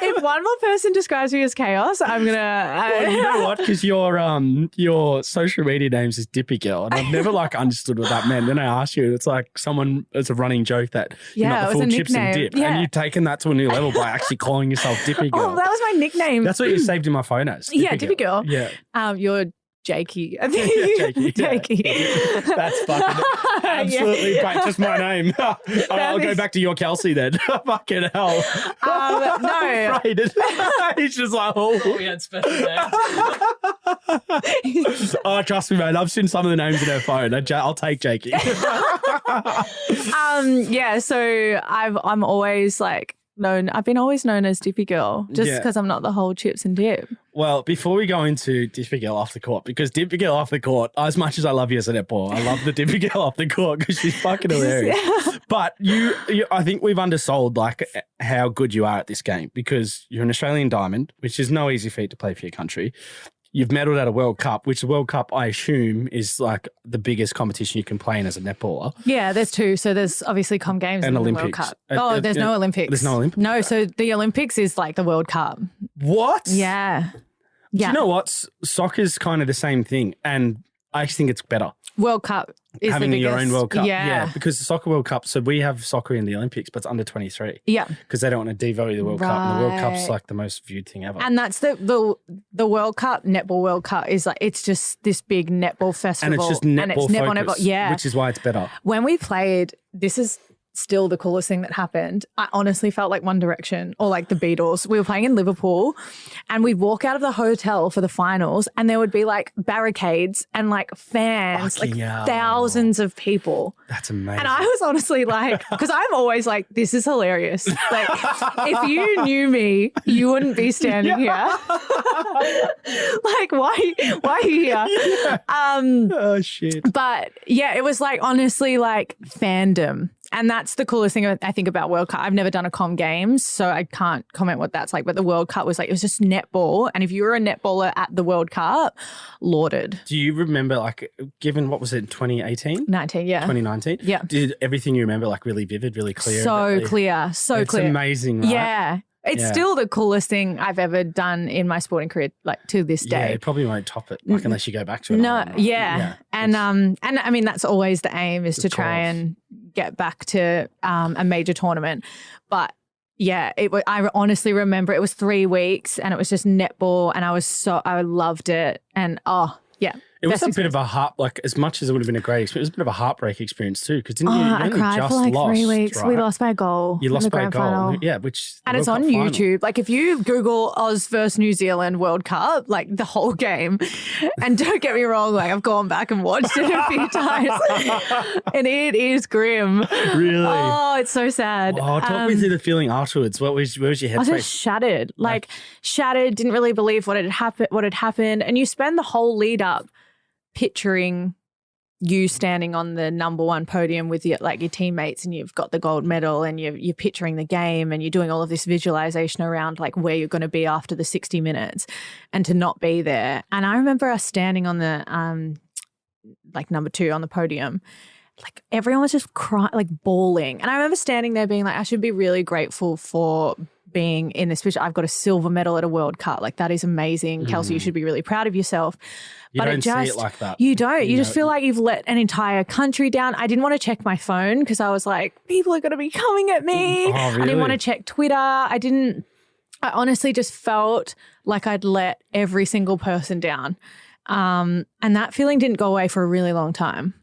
If one more person describes me as chaos, I'm gonna. Well, you know what? Because your social media names is Dippy Gurl, and I've never like understood what that meant. Then I asked you, and it's like it's a running joke that you're not the full chips and dip, and you've taken that to a new level by actually calling yourself Dippy Gurl. Oh, that was my nickname. That's what you saved in my phone as. Dippy Gurl. Yeah. You're Jakey. I think Jakey. That's fucking absolutely just my name. I'll go back to your Kelsey then. Fucking hell. No. He's just like, We had special names. Oh, trust me, man. I've seen some of the names in her phone. I'll take Jakey. So I'm always like I've been always known as Dippy Gurl just because I'm not the whole chips and dip. Well, before we go into Dippy Gurl off the court, because Dippy Gurl off the court, as much as I love you as a netballer, I love the Dippy Gurl off the court because she's fucking hilarious. But I think we've undersold like how good you are at this game because you're an Australian diamond, which is no easy feat to play for your country. You've medalled at a World Cup, which the World Cup, I assume, is like the biggest competition you can play in as a netballer. Yeah, there's 2. So there's obviously Com Games and the World Cup. There's no Olympics. There's no Olympics? No, so the Olympics is like the World Cup. What? Yeah. Do you know what? Soccer's kind of the same thing, and I actually think it's better. World Cup is having the biggest. Your own World Cup. Yeah. Because the Soccer World Cup, so we have soccer in the Olympics, but it's under 23. Yeah. Because they don't want to devalue the World Cup. And the World Cup's like the most viewed thing ever. And that's the World Cup, Netball World Cup is like, it's just this big netball festival. And it's just netball focus, yeah. Which is why it's better. When we played, this is still the coolest thing that happened. I honestly felt like One Direction or like the Beatles. We were playing in Liverpool and we'd walk out of the hotel for the finals and there would be like barricades and like fans, Fucking hell. thousands of people. That's amazing. And I was honestly like, because I'm always like, this is hilarious. Like, if you knew me, you wouldn't be standing here. Like, why are you here? Yeah. Oh, shit. But yeah, it was like, honestly, like fandom. And that's the coolest thing I think about World Cup. I've never done a Com Games, so I can't comment what that's like. But the World Cup was like, it was just netball. And if you were a netballer at the World Cup, lauded. Do you remember, like, given what was it, 2018? 19, yeah. 2019? Yeah. Did everything you remember, like, really vivid, really clear? So clear. It's clear. amazing, right? Yeah. It's still the coolest thing I've ever done in my sporting career, like to this day. Yeah, it probably won't top it, like unless you go back to it. No, yeah. And I mean that's always the aim is to try and get back to a major tournament. But yeah, I honestly remember it was 3 weeks and it was just netball and I loved it and It was a bit of a like as much as it would have been a great experience, it was a bit of a heartbreak experience too. Because didn't you I only cried just for like lost, 3 weeks. right? We lost by a goal. You lost in the by a grand goal, final. yeah. And it's on YouTube. Like if you Google Oz versus New Zealand World Cup, like the whole game, and don't get me wrong, like I've gone back and watched it a few times, and it is grim. Really? Oh, it's so sad. Oh, talk me through the feeling afterwards. Where was your headspace? I was just shattered, like shattered. Didn't really believe what had happened, and you spend the whole lead up picturing you standing on the number one podium with your teammates and you've got the gold medal and you're picturing the game and you're doing all of this visualization around like where you're going to be after the 60 minutes and to not be there. And I remember us standing on the like number 2 on the podium, like everyone was just crying, like bawling. And I remember standing there being like, I should be really grateful for being in this position. I've got a silver medal at a World Cup. Like that is amazing. Kelsey, you should be really proud of yourself. You don't see it like that. You don't. You just feel like you've let an entire country down. I didn't want to check my phone because I was like, people are going to be coming at me. Oh, really? I didn't want to check Twitter. I honestly just felt like I'd let every single person down. And that feeling didn't go away for a really long time.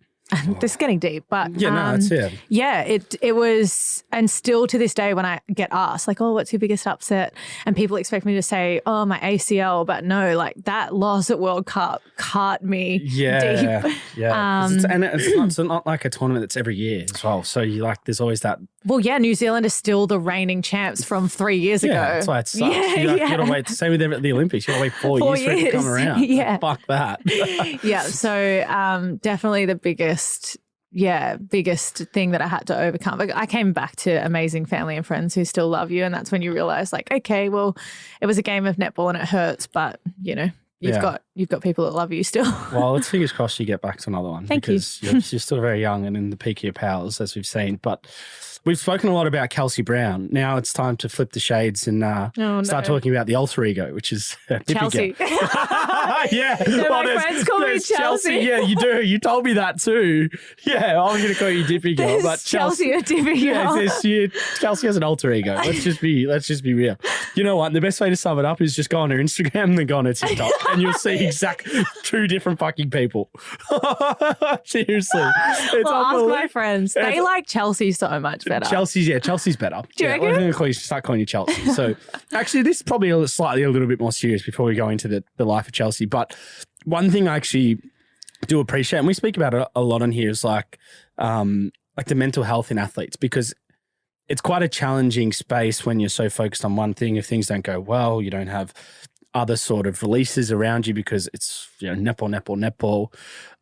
This is getting deep, but that's it. Yeah, it was, and still to this day when I get asked like, oh, what's your biggest upset? And people expect me to say, oh, my ACL, but no, like that loss at World Cup cut me deep. Yeah. It's not like a tournament that's every year as well. So you like, there's always that. Well, yeah, New Zealand is still the reigning champs from 3 years ago. That's why it sucks. You gotta wait. Same with the Olympics. You gotta wait 4 years for it to come around. Yeah. Fuck that. Yeah. So definitely the biggest thing that I had to overcome. But I came back to amazing family and friends who still love you. And that's when you realize like, okay, well, it was a game of netball and it hurts, but you know, you've got people that love you still. Well, let's fingers crossed you get back to another one. Thank because you're still very young and in the peak of your powers, as we've seen. But we've spoken a lot about Kelsey Browne. Now it's time to flip the shades and start talking about the alter ego, which is Dippy. Chelsea. Yeah. No, my friends call me Chelsea. Yeah, you do. You told me that too. Yeah, I'm going to call you Dippy Girl. There's But Chelsea or Dippy Girl. Kelsey has an alter ego. Let's just be real. You know what? The best way to sum it up is just go on her Instagram and then go on her TikTok and you'll see exactly two different fucking people. Seriously. It's ask my friends. They like Chelsea so much better. Chelsea's better. Do you reckon? I'm going to start calling you Chelsea. So actually, this is probably a little bit more serious before we go into the life of Chelsea. But one thing I actually do appreciate, and we speak about it a lot on here, is like the mental health in athletes, because it's quite a challenging space when you're so focused on one thing. If things don't go well, you don't have other sort of releases around you because it's, netball.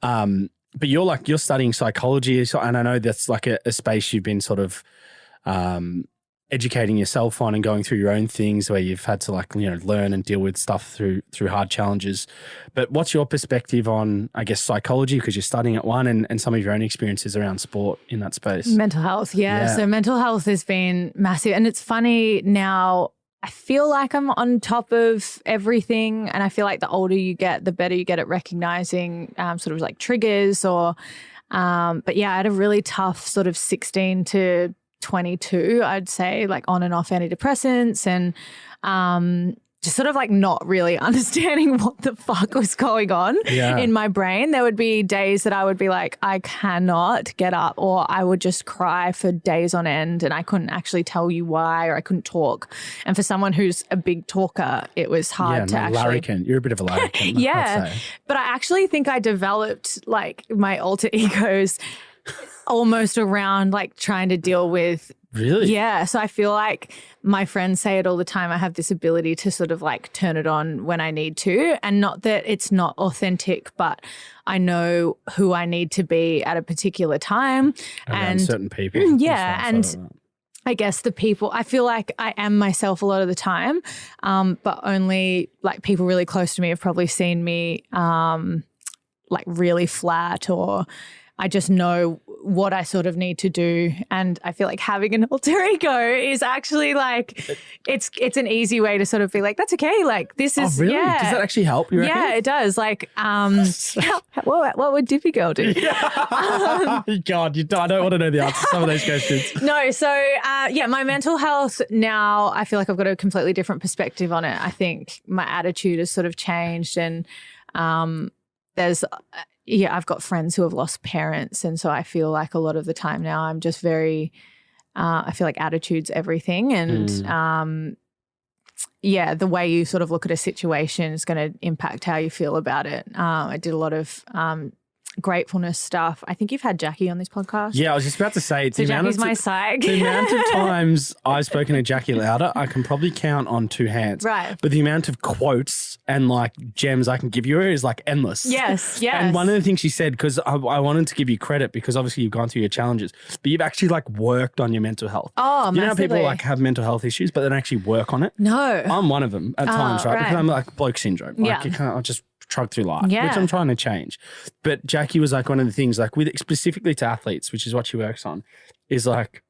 But you're studying psychology, and I know that's like a space you've been sort of educating yourself on and going through your own things where you've had to learn and deal with stuff through hard challenges. But what's your perspective on, I guess, psychology, because you're studying at one, and some of your own experiences around sport in that space? Mental health, yeah. So mental health has been massive. And it's funny now, I feel like I'm on top of everything, and I feel like the older you get, the better you get at recognizing sort of like triggers but yeah, I had a really tough sort of 16 to 22, I'd say, like on and off antidepressants, and just sort of like not really understanding what the fuck was going on in my brain. There would be days that I would be like, I cannot get up, or I would just cry for days on end and I couldn't actually tell you why, or I couldn't talk. And for someone who's a big talker, it was hard to actually... larrikin. You're a bit of a larrikin. Yeah. But I actually think I developed like my alter egos almost around like trying to deal with. Really? Yeah. So I feel like my friends say it all the time. I have this ability to sort of like turn it on when I need to, and not that it's not authentic, but I know who I need to be at a particular time. Around certain people. Yeah. And I guess the people, I feel like I am myself a lot of the time, but only like people really close to me have probably seen me like really flat, or I just know what I sort of need to do. And I feel like having an alter ego is actually like, it's an easy way to sort of be like, that's okay. Like this is, really? Does that actually help? You reckon? Yeah, it does. Like, what would Dippy Girl do? God, I don't want to know the answer to some of those questions. No. So my mental health now, I feel like I've got a completely different perspective on it. I think my attitude has sort of changed, and I've got friends who have lost parents, and so I feel like a lot of the time now I'm just very, I feel like attitude's everything, and the way you sort of look at a situation is going to impact how you feel about it. I did a lot of gratefulness stuff. I think you've had Jackie on this podcast. Yeah, I was just about to say. So Jackie's my psych. The amount of times I've spoken to Jackie Lauder, I can probably count on two hands. Right. But the amount of quotes and like gems I can give you is like endless. Yes. And one of the things she said, because I wanted to give you credit, because obviously you've gone through your challenges, but you've actually like worked on your mental health. Oh, you know how people like have mental health issues, but they don't actually work on it? No. I'm one of them at times, right? Because I'm like bloke syndrome. Like you can't, I just trug through life, which I'm trying to change. But Jackie was like, one of the things, like with specifically to athletes, which is what she works on, is like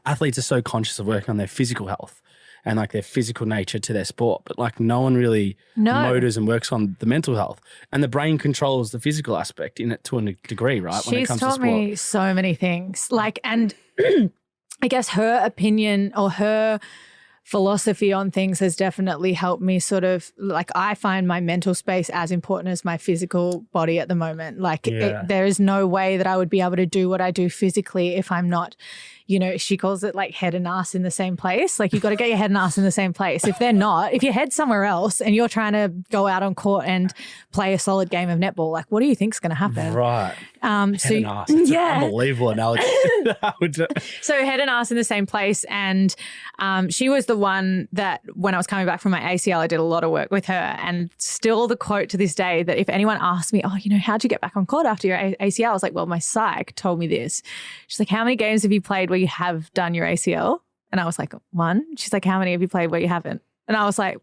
athletes are so conscious of working on their physical health and like their physical nature to their sport, but like no one really motors and works on the mental health, and the brain controls the physical aspect in it to a degree, right? When it comes to sport. She's taught me so many things, like, and I guess her opinion or her philosophy on things has definitely helped me sort of like, I find my mental space as important as my physical body at the moment. Like there is no way that I would be able to do what I do physically if I'm not, you know, she calls it like head and ass in the same place. Like, you've got to get your head and ass in the same place. If they're not, if your head's somewhere else and you're trying to go out on court and play a solid game of netball, like, what do you think's going to happen? Right. Head and ass. It's an unbelievable analogy. So head and ass in the same place. And she was the one that when I was coming back from my ACL, I did a lot of work with her, and still the quote to this day that if anyone asked me, oh, you know, how'd you get back on court after your ACL? I was like, well, my psych told me this. She's like, how many games have you played where you have done your ACL? And I was like, 1. She's like, how many have you played where you haven't? And I was like,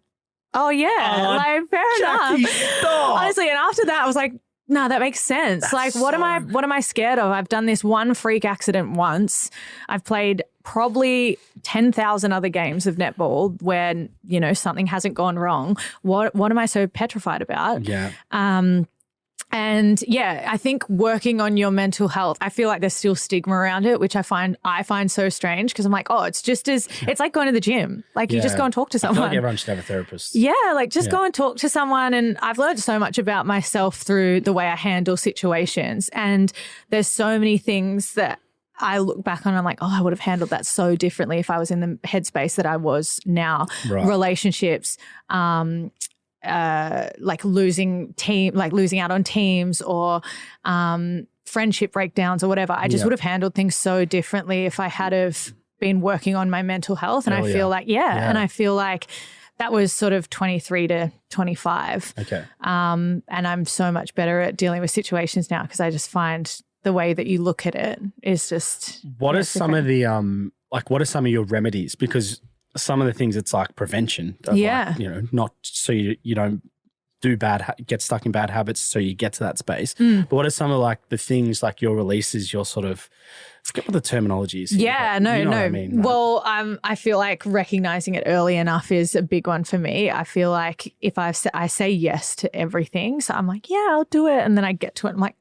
oh yeah, like fair enough. Stop. Honestly, and after that I was like, no, that makes sense. That's like, what am I scared of? I've done this one freak accident once. I've played probably 10,000 other games of netball where, you know, something hasn't gone wrong. What am I so petrified about? Yeah. And yeah, I think working on your mental health, I feel like there's still stigma around it, which I find so strange, because I'm like, oh, it's like going to the gym. Like, you just go and talk to someone. I feel like everyone should have a therapist. Yeah, like just go and talk to someone. And I've learned so much about myself through the way I handle situations. And there's so many things that I look back on and I'm like, oh, I would have handled that so differently if I was in the headspace that I was now. Right. Relationships, like losing out on teams, or friendship breakdowns or whatever. I just would have handled things so differently if I had have been working on my mental health. And I feel like, and I feel like that was sort of 23 to 25. Okay. And I'm so much better at dealing with situations now, because I just find the way that you look at it is just. What are some of the what are some of your remedies? Because some of the things, it's like prevention. Yeah. Like, you know, not so you don't do get stuck in bad habits so you get to that space. But what are some of like the things, like your releases, your sort of, forget what the terminology is. Yeah, no. You know what I mean, right? Well, I feel like recognizing it early enough is a big one for me. I feel like if I say yes to everything, so I'm like, yeah, I'll do it. And then I get to it, I'm like,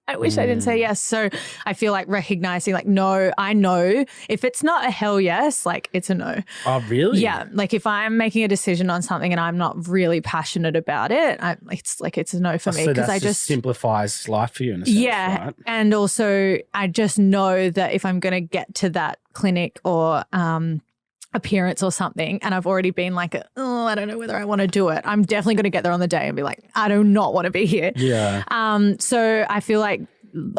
I wish I didn't say yes. So I feel like recognizing, like, no, I know if it's not a hell yes, like, it's a no. Oh, really? Yeah. Like, if I'm making a decision on something and I'm not really passionate about it, it's a no for me, because I just simplifies life for you in a sense, right? And also I just know that if I'm going to get to that clinic or appearance or something, and I've already been like, oh, I don't know whether I want to do it, I'm definitely going to get there on the day and be like, I do not want to be here. Yeah. So I feel like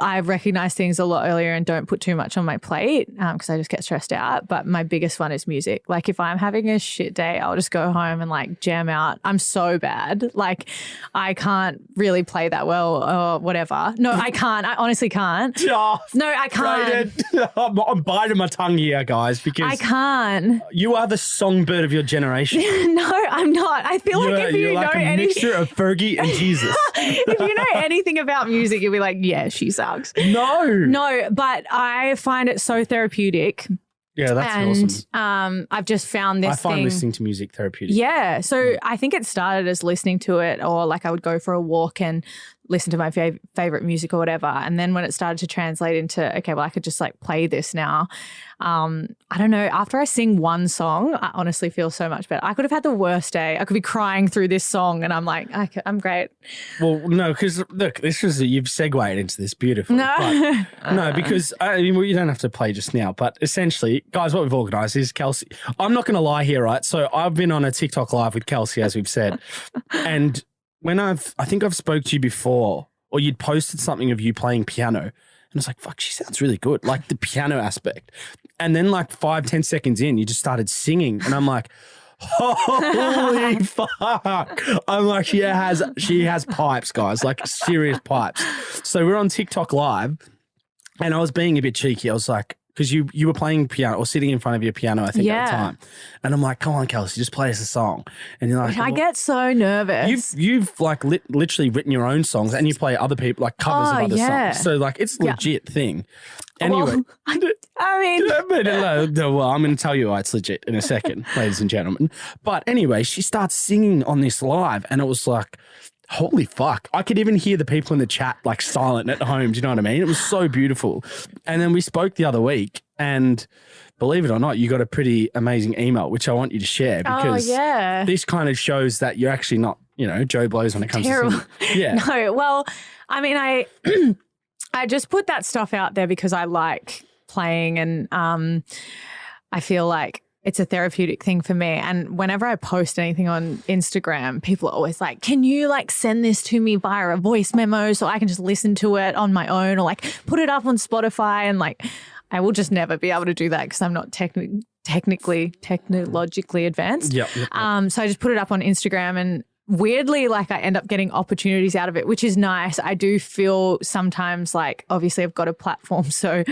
I recognize things a lot earlier and don't put too much on my plate, because I just get stressed out. But my biggest one is music. Like, if I'm having a shit day, I'll just go home and like jam out. I'm so bad. Like, I can't really play that well or whatever. No, I can't. I honestly can't. Oh, no, I can't. I'm biting my tongue here, guys, because I can't. You are the songbird of your generation. No, I'm not. I feel like if you know like a anything, mixture of Fergie and Jesus. If you know anything about music, you'll be like, yeah, she sucks. No, but I find it so therapeutic. Yeah, that's awesome. I've just found this I find listening to music therapeutic. Yeah. So I think it started as listening to it, or like I would go for a walk and listen to my favorite music or whatever. And then when it started to translate into, okay, well, I could just like play this now. I don't know. After I sing one song, I honestly feel so much better. I could have had the worst day. I could be crying through this song and I'm like, I'm great. Well, no, because look, you've segued into this beautifully. No. No, because I mean, you don't have to play just now, but essentially, guys, what we've organised is Kelsey. I'm not going to lie here, right? So I've been on a TikTok live with Kelsey, as we've said, and when I think I've spoke to you before, or you'd posted something of you playing piano, and I was like, fuck, she sounds really good. Like the piano aspect. And then like 5-10 seconds in, you just started singing. And I'm like, holy fuck. I'm like, she has pipes, guys, like serious pipes. So we're on TikTok live and I was being a bit cheeky. I was like, because you were playing piano or sitting in front of your piano, I think, at the time. And I'm like, come on, Kelsey, just play us a song. And you're like, I get so nervous. You've like literally written your own songs and you play other people, like covers of other songs. So like it's a legit thing. Anyway. Well, I mean. Well, I'm going to tell you why it's legit in a second, ladies and gentlemen. But anyway, she starts singing on this live and it was like, holy fuck. I could even hear the people in the chat like silent at home. Do you know what I mean? It was so beautiful. And then we spoke the other week and believe it or not, you got a pretty amazing email, which I want you to share because this kind of shows that you're actually not, Joe Blows when it comes Terrible. to singing. Yeah. No, well, I mean, I just put that stuff out there because I like playing and I feel like it's a therapeutic thing for me. And whenever I post anything on Instagram, people are always like, can you like send this to me via a voice memo so I can just listen to it on my own or like put it up on Spotify? And like, I will just never be able to do that because I'm not technologically advanced. Yep. So I just put it up on Instagram and weirdly, like I end up getting opportunities out of it, which is nice. I do feel sometimes like obviously I've got a platform. So,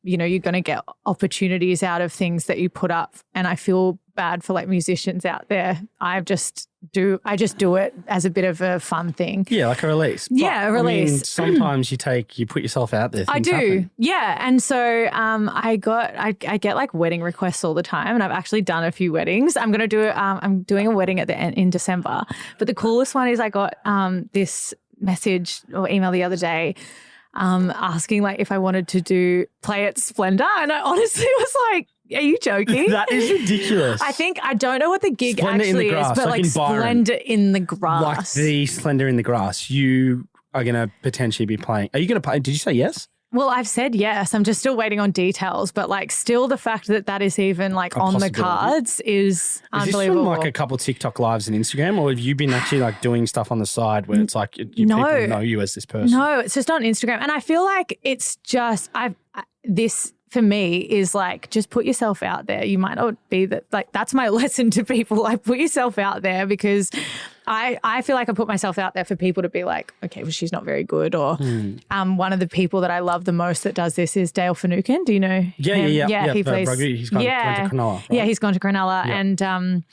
you're going to get opportunities out of things that you put up. And I feel bad for like musicians out there. I just do it as a bit of a fun thing. Yeah, like a release. But, a release. I mean, sometimes you put yourself out there. I do. Happen. Yeah. And so I get like wedding requests all the time and I've actually done a few weddings. I'm doing a wedding at the end in December. But the coolest one is I got this message or email the other day asking like if I wanted to play at Splendor. And I honestly was like, are you joking? That is ridiculous. I don't know what the gig Splendor actually grass, is, but like Splendor in the grass. Like the Splendor in the Grass. You are going to potentially be playing. Are you going to play? Did you say yes? Well, I've said yes. I'm just still waiting on details, but like still the fact that is even like on the cards is unbelievable. Is this from like a couple TikTok lives and Instagram, or have you been actually like doing stuff on the side where it's like people know you as this person? No, it's just on Instagram. And I feel like it's just this for me is like just put yourself out there. You might not be that like that's my lesson to people. Like put yourself out there because I feel like I put myself out there for people to be like, okay, well, she's not very good. Or one of the people that I love the most that does this is Dale Finucane. Do you know him? Yeah. He plays. Rugby. He's gone to Cronulla. Right? Yeah, he's gone to Cronulla. Yeah. And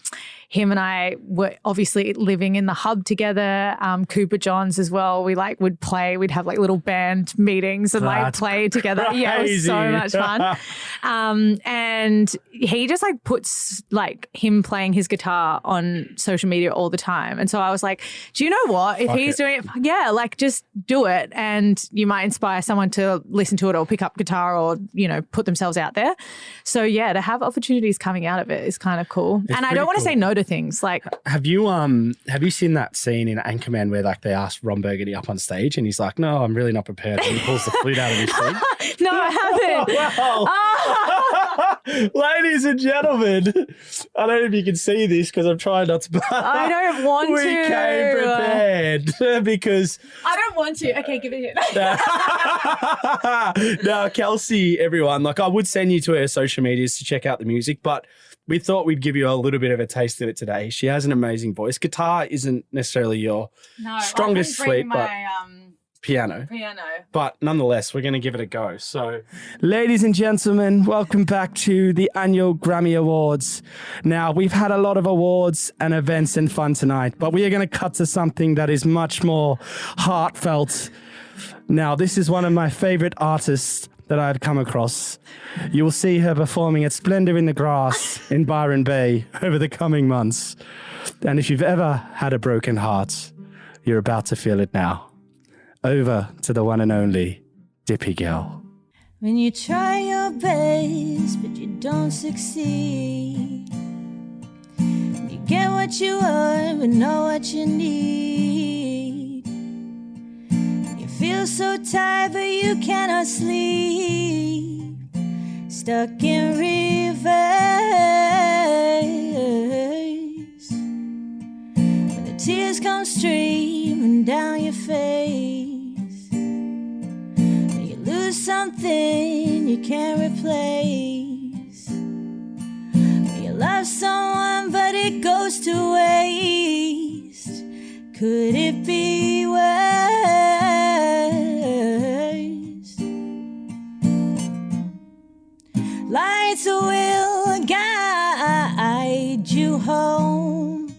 him and I were obviously living in the hub together. Cooper Johns as well. We like would play. We'd have like little band meetings and like play together. Crazy. Yeah, it was so much fun. And he just like puts like him playing his guitar on social media all the time. And so I was like, do you know what? If he's doing it, like just do it. And you might inspire someone to listen to it or pick up guitar or, put themselves out there. So yeah, to have opportunities coming out of it is kind of cool. And I don't want to say no to things. Like, have you seen that scene in Anchorman where like they asked Ron Burgundy up on stage and he's like, no, I'm really not prepared. And he pulls the flute out of his sleeve. No, I haven't. Ladies and gentlemen, I don't know if you can see this because I'm trying not to. I don't want to. We came prepared because I don't want to. Okay, give it here. Now, Kelsey, everyone, like I would send you to her social medias to check out the music, but we thought we'd give you a little bit of a taste of it today. She has an amazing voice. Guitar isn't necessarily your strongest suite, but piano. But nonetheless, we're going to give it a go. So, ladies and gentlemen, welcome back to the annual Grammy Awards. Now, we've had a lot of awards and events and fun tonight, but we are going to cut to something that is much more heartfelt. Now, this is one of my favorite artists that I've come across. You will see her performing at Splendor in the Grass in Byron Bay over the coming months. And if you've ever had a broken heart, you're about to feel it now. Over to the one and only Dippy Gurl. When you try your best, but you don't succeed, you get what you want, but not what you need. You feel so tired, but you cannot sleep, stuck in reverse. When the tears come streaming down your face, something you can't replace. You love someone but it goes to waste. Could it be worse? Lights will guide you home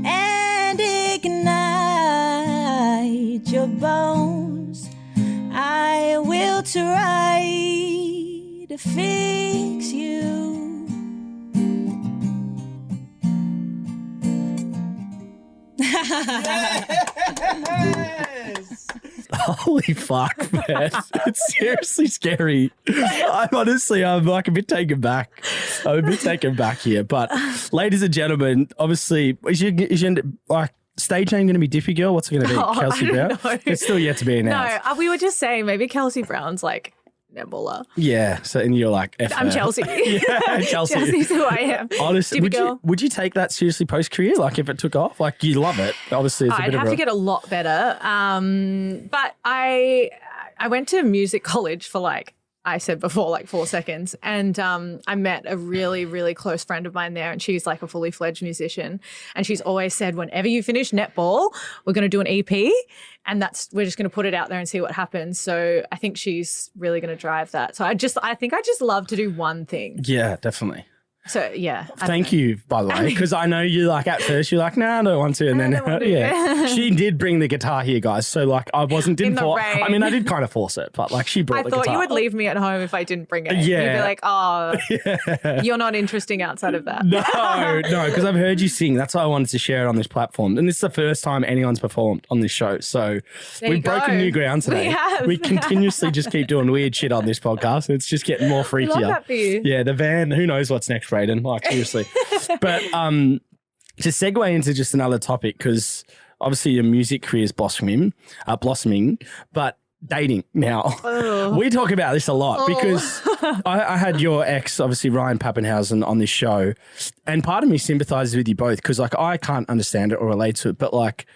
and ignite your bones. I will try to fix you. Yes! Holy fuck, man. It's seriously scary. I'm like a bit taken back. I'm a bit taken back here. But ladies and gentlemen, obviously, is your like stage name going to be Dippy Girl? What's it going to be? Kelsey Browne? It's still yet to be announced. No, we were just saying maybe Kelsey Browne's like netballer. Yeah. So, and you're like, I'm Chelsea. Yeah, Chelsea. Chelsea's who I am. Honestly, would you take that seriously post-career? Like if it took off? Like you love it. Obviously, it's I'd have to get a lot better. But I went to music college for like 4 seconds. And I met a really, really close friend of mine there, and she's like a fully fledged musician. And she's always said, whenever you finish netball, we're going to do an EP, and we're just going to put it out there and see what happens. So I think she's really going to drive that. So I think I just love to do one thing. Yeah, definitely. So yeah. Thank you, by the way, because I know you like at first you're like, nah, I don't want to, and then yeah, she did bring the guitar here, guys. So like I didn't force. I mean, I did kind of force it, but like she brought the guitar. I thought you would leave me at home if I didn't bring it. Yeah, you'd be like, oh, you're not interesting outside of that. No, because I've heard you sing. That's why I wanted to share it on this platform, and this is the first time anyone's performed on this show. So we've broken new ground today. We have. We continuously just keep doing weird shit on this podcast. It's just getting more freakier. I love that for you. Yeah, the van. Who knows what's next, Brayden? Like seriously. But to segue into just another topic, because obviously your music career is blossoming, but dating now. We talk about this a lot because I had your ex, obviously Ryan Pappenhausen, on this show, and part of me sympathizes with you both because like I can't understand it or relate to it, but like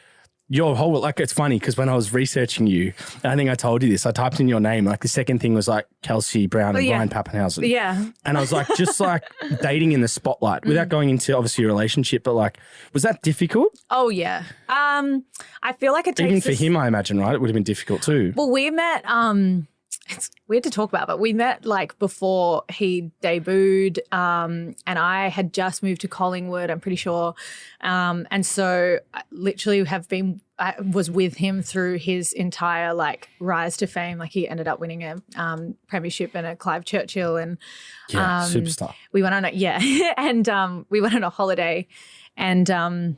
your whole, like it's funny because when I was researching you, and I think I told you this, I typed in your name, like the second thing was like Kelsey Browne and Ryan Pappenhausen. Yeah. And I was like, just like dating in the spotlight without going into obviously a relationship, but like, was that difficult? Oh yeah. I feel like it takes even for him, I imagine, right? It would have been difficult too. Well, we met, it's weird to talk about, but we met like before he debuted, and I had just moved to Collingwood, I'm pretty sure. And so I literally I was with him through his entire like rise to fame. Like he ended up winning a premiership and a Clive Churchill, and superstar. We went on and we went on a holiday, and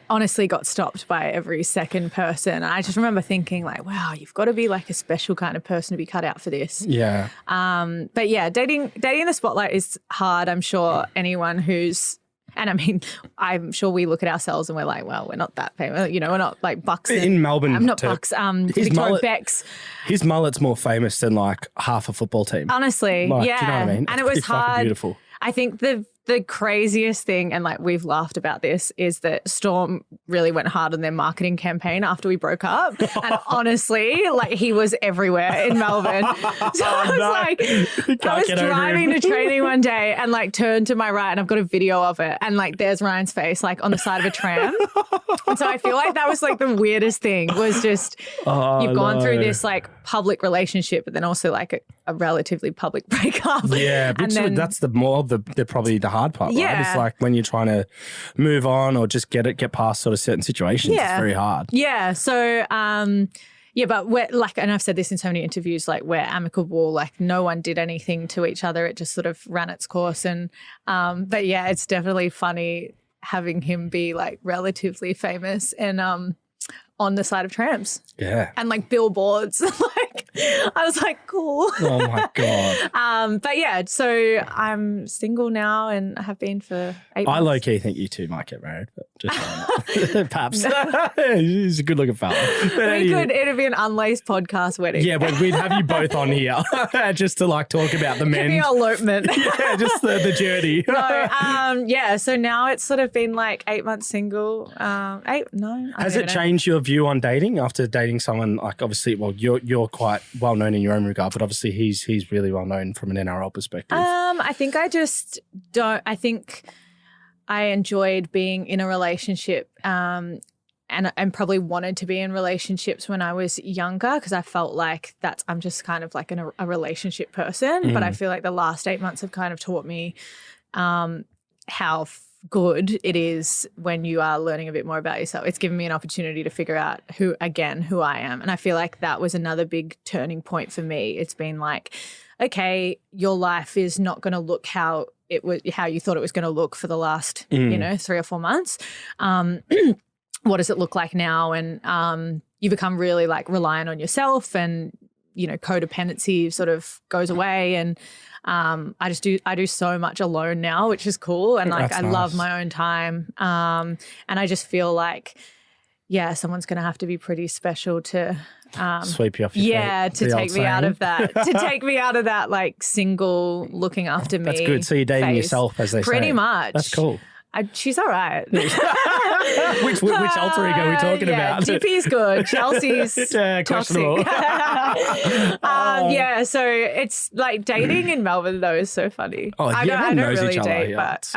honestly got stopped by every second person. And I just remember thinking like, wow, you've got to be like a special kind of person to be cut out for this. Yeah. But yeah, dating in the spotlight is hard. I'm sure anyone and I mean, I'm sure we look at ourselves and we're like, well, we're not that famous. You know, we're not like Bucks. In Melbourne. I'm not Bucks. Victoria Becks. His mullet's more famous than like half a football team. Honestly. Like, yeah. Do you know what I mean? And it was hard. Beautiful. I think the craziest thing, and like we've laughed about this, is that Storm really went hard on their marketing campaign after we broke up. And honestly, like he was everywhere in Melbourne. So I was driving to training one day and like turned to my right and I've got a video of it. And like there's Ryan's face like on the side of a tram. And so I feel like that was like the weirdest thing was just you've gone through this like public relationship, but then also like a relatively public breakup. Yeah, but that's probably the hard part, yeah. Right? It's like when you're trying to move on or just get past sort of certain situations, it's very hard. Yeah. So, but we're like, and I've said this in so many interviews, like we're amicable, like no one did anything to each other. It just sort of ran its course. And, but yeah, it's definitely funny having him be like relatively famous and, on the side of trams. Yeah. And like billboards. Like I was like, cool. Oh my God. But yeah, so I'm single now and have been for 8 months. I low-key think you two might get married, but just perhaps. He's a good looking fella. It'd be an unlaced podcast wedding. Yeah, but we'd have you both on here just to like talk about the men. Maybe elopement. Yeah, just the journey. No, so now it's sort of been like 8 months single. Has it changed your view on dating after dating someone like obviously, well, you're quite well known in your own regard, but obviously he's really well known from an NRL perspective. I think I just don't. I think I enjoyed being in a relationship, and probably wanted to be in relationships when I was younger because I felt like I'm just kind of like a relationship person. But I feel like the last 8 months have kind of taught me how good it is when you are learning a bit more about yourself. It's given me an opportunity to figure out who I am. And I feel like that was another big turning point for me. It's been like, okay, your life is not going to look how you thought it was going to look for the last, 3 or 4 months. What does it look like now? And, you become really like reliant on yourself, and codependency sort of goes away. And I do so much alone now, which is cool. And like, I love my own time. And I just feel like, someone's going to have to be pretty special to sweep you off your feet. To take me out of that, like single looking after me. That's good. So you're dating yourself, as they say. Pretty much. That's cool. She's all right. which alter ego are we talking about? Dippy's good. Chelsea's questionable. toxic. So it's like dating in Melbourne though is so funny. Oh, I don't really date, yeah, but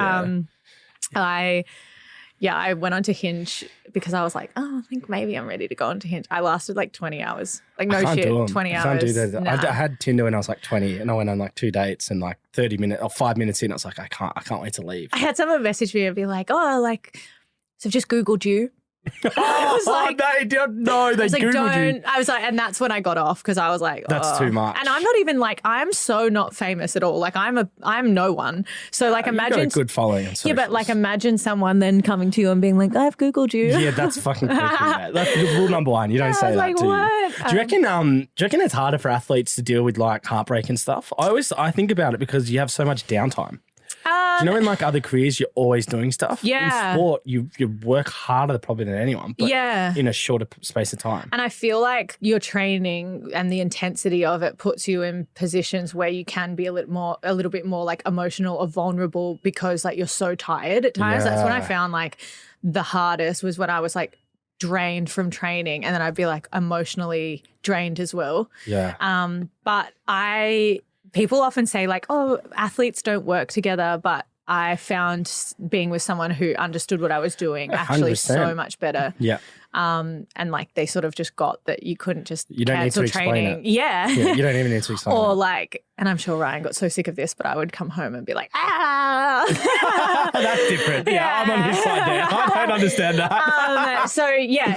I went onto Hinge because I was like, I think maybe I'm ready to go onto Hinge. I lasted like 20 hours. Like, no shit, 20 hours. I can't do that. Nah. I had Tinder when I was like 20 and I went on like 2 dates and like 30 minutes or 5 minutes in, I was like, I can't wait to leave. I had someone message me and be like, so I've just Googled you. I was like, they Googled you. I was like, and that's when I got off because I was like, that's too much. And I'm not even like, I'm so not famous at all. Like I'm no one. So like imagine you've got a good following on socials. Yeah, but like imagine someone then coming to you and being like, I've Googled you. Yeah, that's fucking creepy. That's rule number one. You don't say that like, to what? you. Do you reckon it's harder for athletes to deal with like heartbreak and stuff? I think about it because you have so much downtime. Do you know in like other careers you're always doing stuff? Yeah. In sport, you work harder probably than anyone, but in a shorter space of time. And I feel like your training and the intensity of it puts you in positions where you can be a little bit more like emotional or vulnerable because like you're so tired at times. Yeah. That's when I found like the hardest was when I was like drained from training, and then I'd be like emotionally drained as well. Yeah. But people often say like, athletes don't work together, but I found being with someone who understood what I was doing actually 100%. So much better. Yeah. And like they sort of just got that you couldn't just cancel training. Yeah, you don't even need to explain or it. like, and I'm sure Ryan got so sick of this, but I would come home and be like, That's different. Yeah, I'm on his side there. I don't understand that.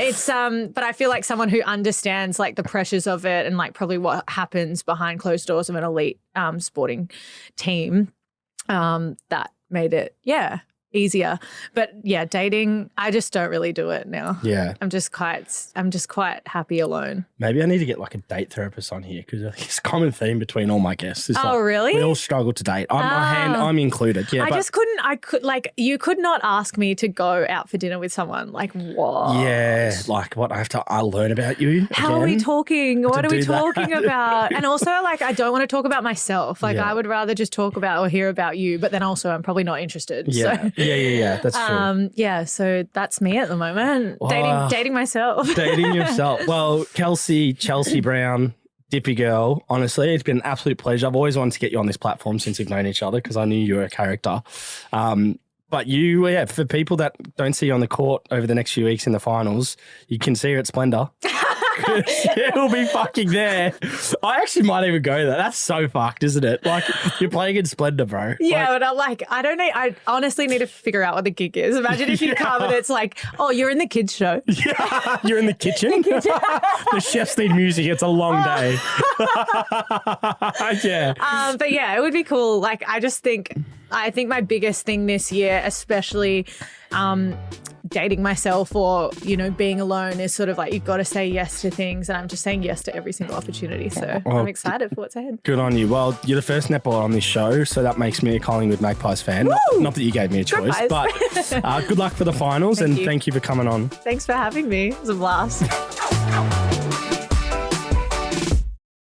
It's but I feel like someone who understands like the pressures of it and like probably what happens behind closed doors of an elite sporting team, that made it easier. But dating, I just don't really do it now. Yeah. I'm just quite happy alone. Maybe I need to get like a date therapist on here because I think it's a common theme between all my guests. It's really? We all struggle to date. I'm included. Yeah. You could not ask me to go out for dinner with someone. Like what? Yeah. Like what? I'll learn about you. How are we talking? What are we talking about? And also like, I don't want to talk about myself. Like I would rather just talk about or hear about you, but then also I'm probably not interested. Yeah. So. Yeah. That's true. So that's me at the moment. Wow. Dating myself. Dating yourself. Well, Kelsey, Chelsea Browne, Dippy Gurl, honestly, it's been an absolute pleasure. I've always wanted to get you on this platform since we've known each other because I knew you were a character. But you, for people that don't see you on the court over the next few weeks in the finals, you can see her at Splendor. She'll be fucking there. I actually might even go there. That's so fucked, isn't it? Like, you're playing in Splendor, bro. Yeah, but I don't know. I honestly need to figure out what the gig is. Imagine if you come and it's like, you're in the kids' show. Yeah, you're in the kitchen. The chefs need music. It's a long day. Yeah. But it would be cool. Like, I think my biggest thing this year, especially dating myself or, being alone, is sort of like you've got to say yes to things, and I'm just saying yes to every single opportunity. So I'm excited for what's ahead. Good on you. Well, you're the first netballer on this show, so that makes me a Collingwood Magpies fan. Not that you gave me a choice, but good luck for the finals, thank you for coming on. Thanks for having me. It was a blast.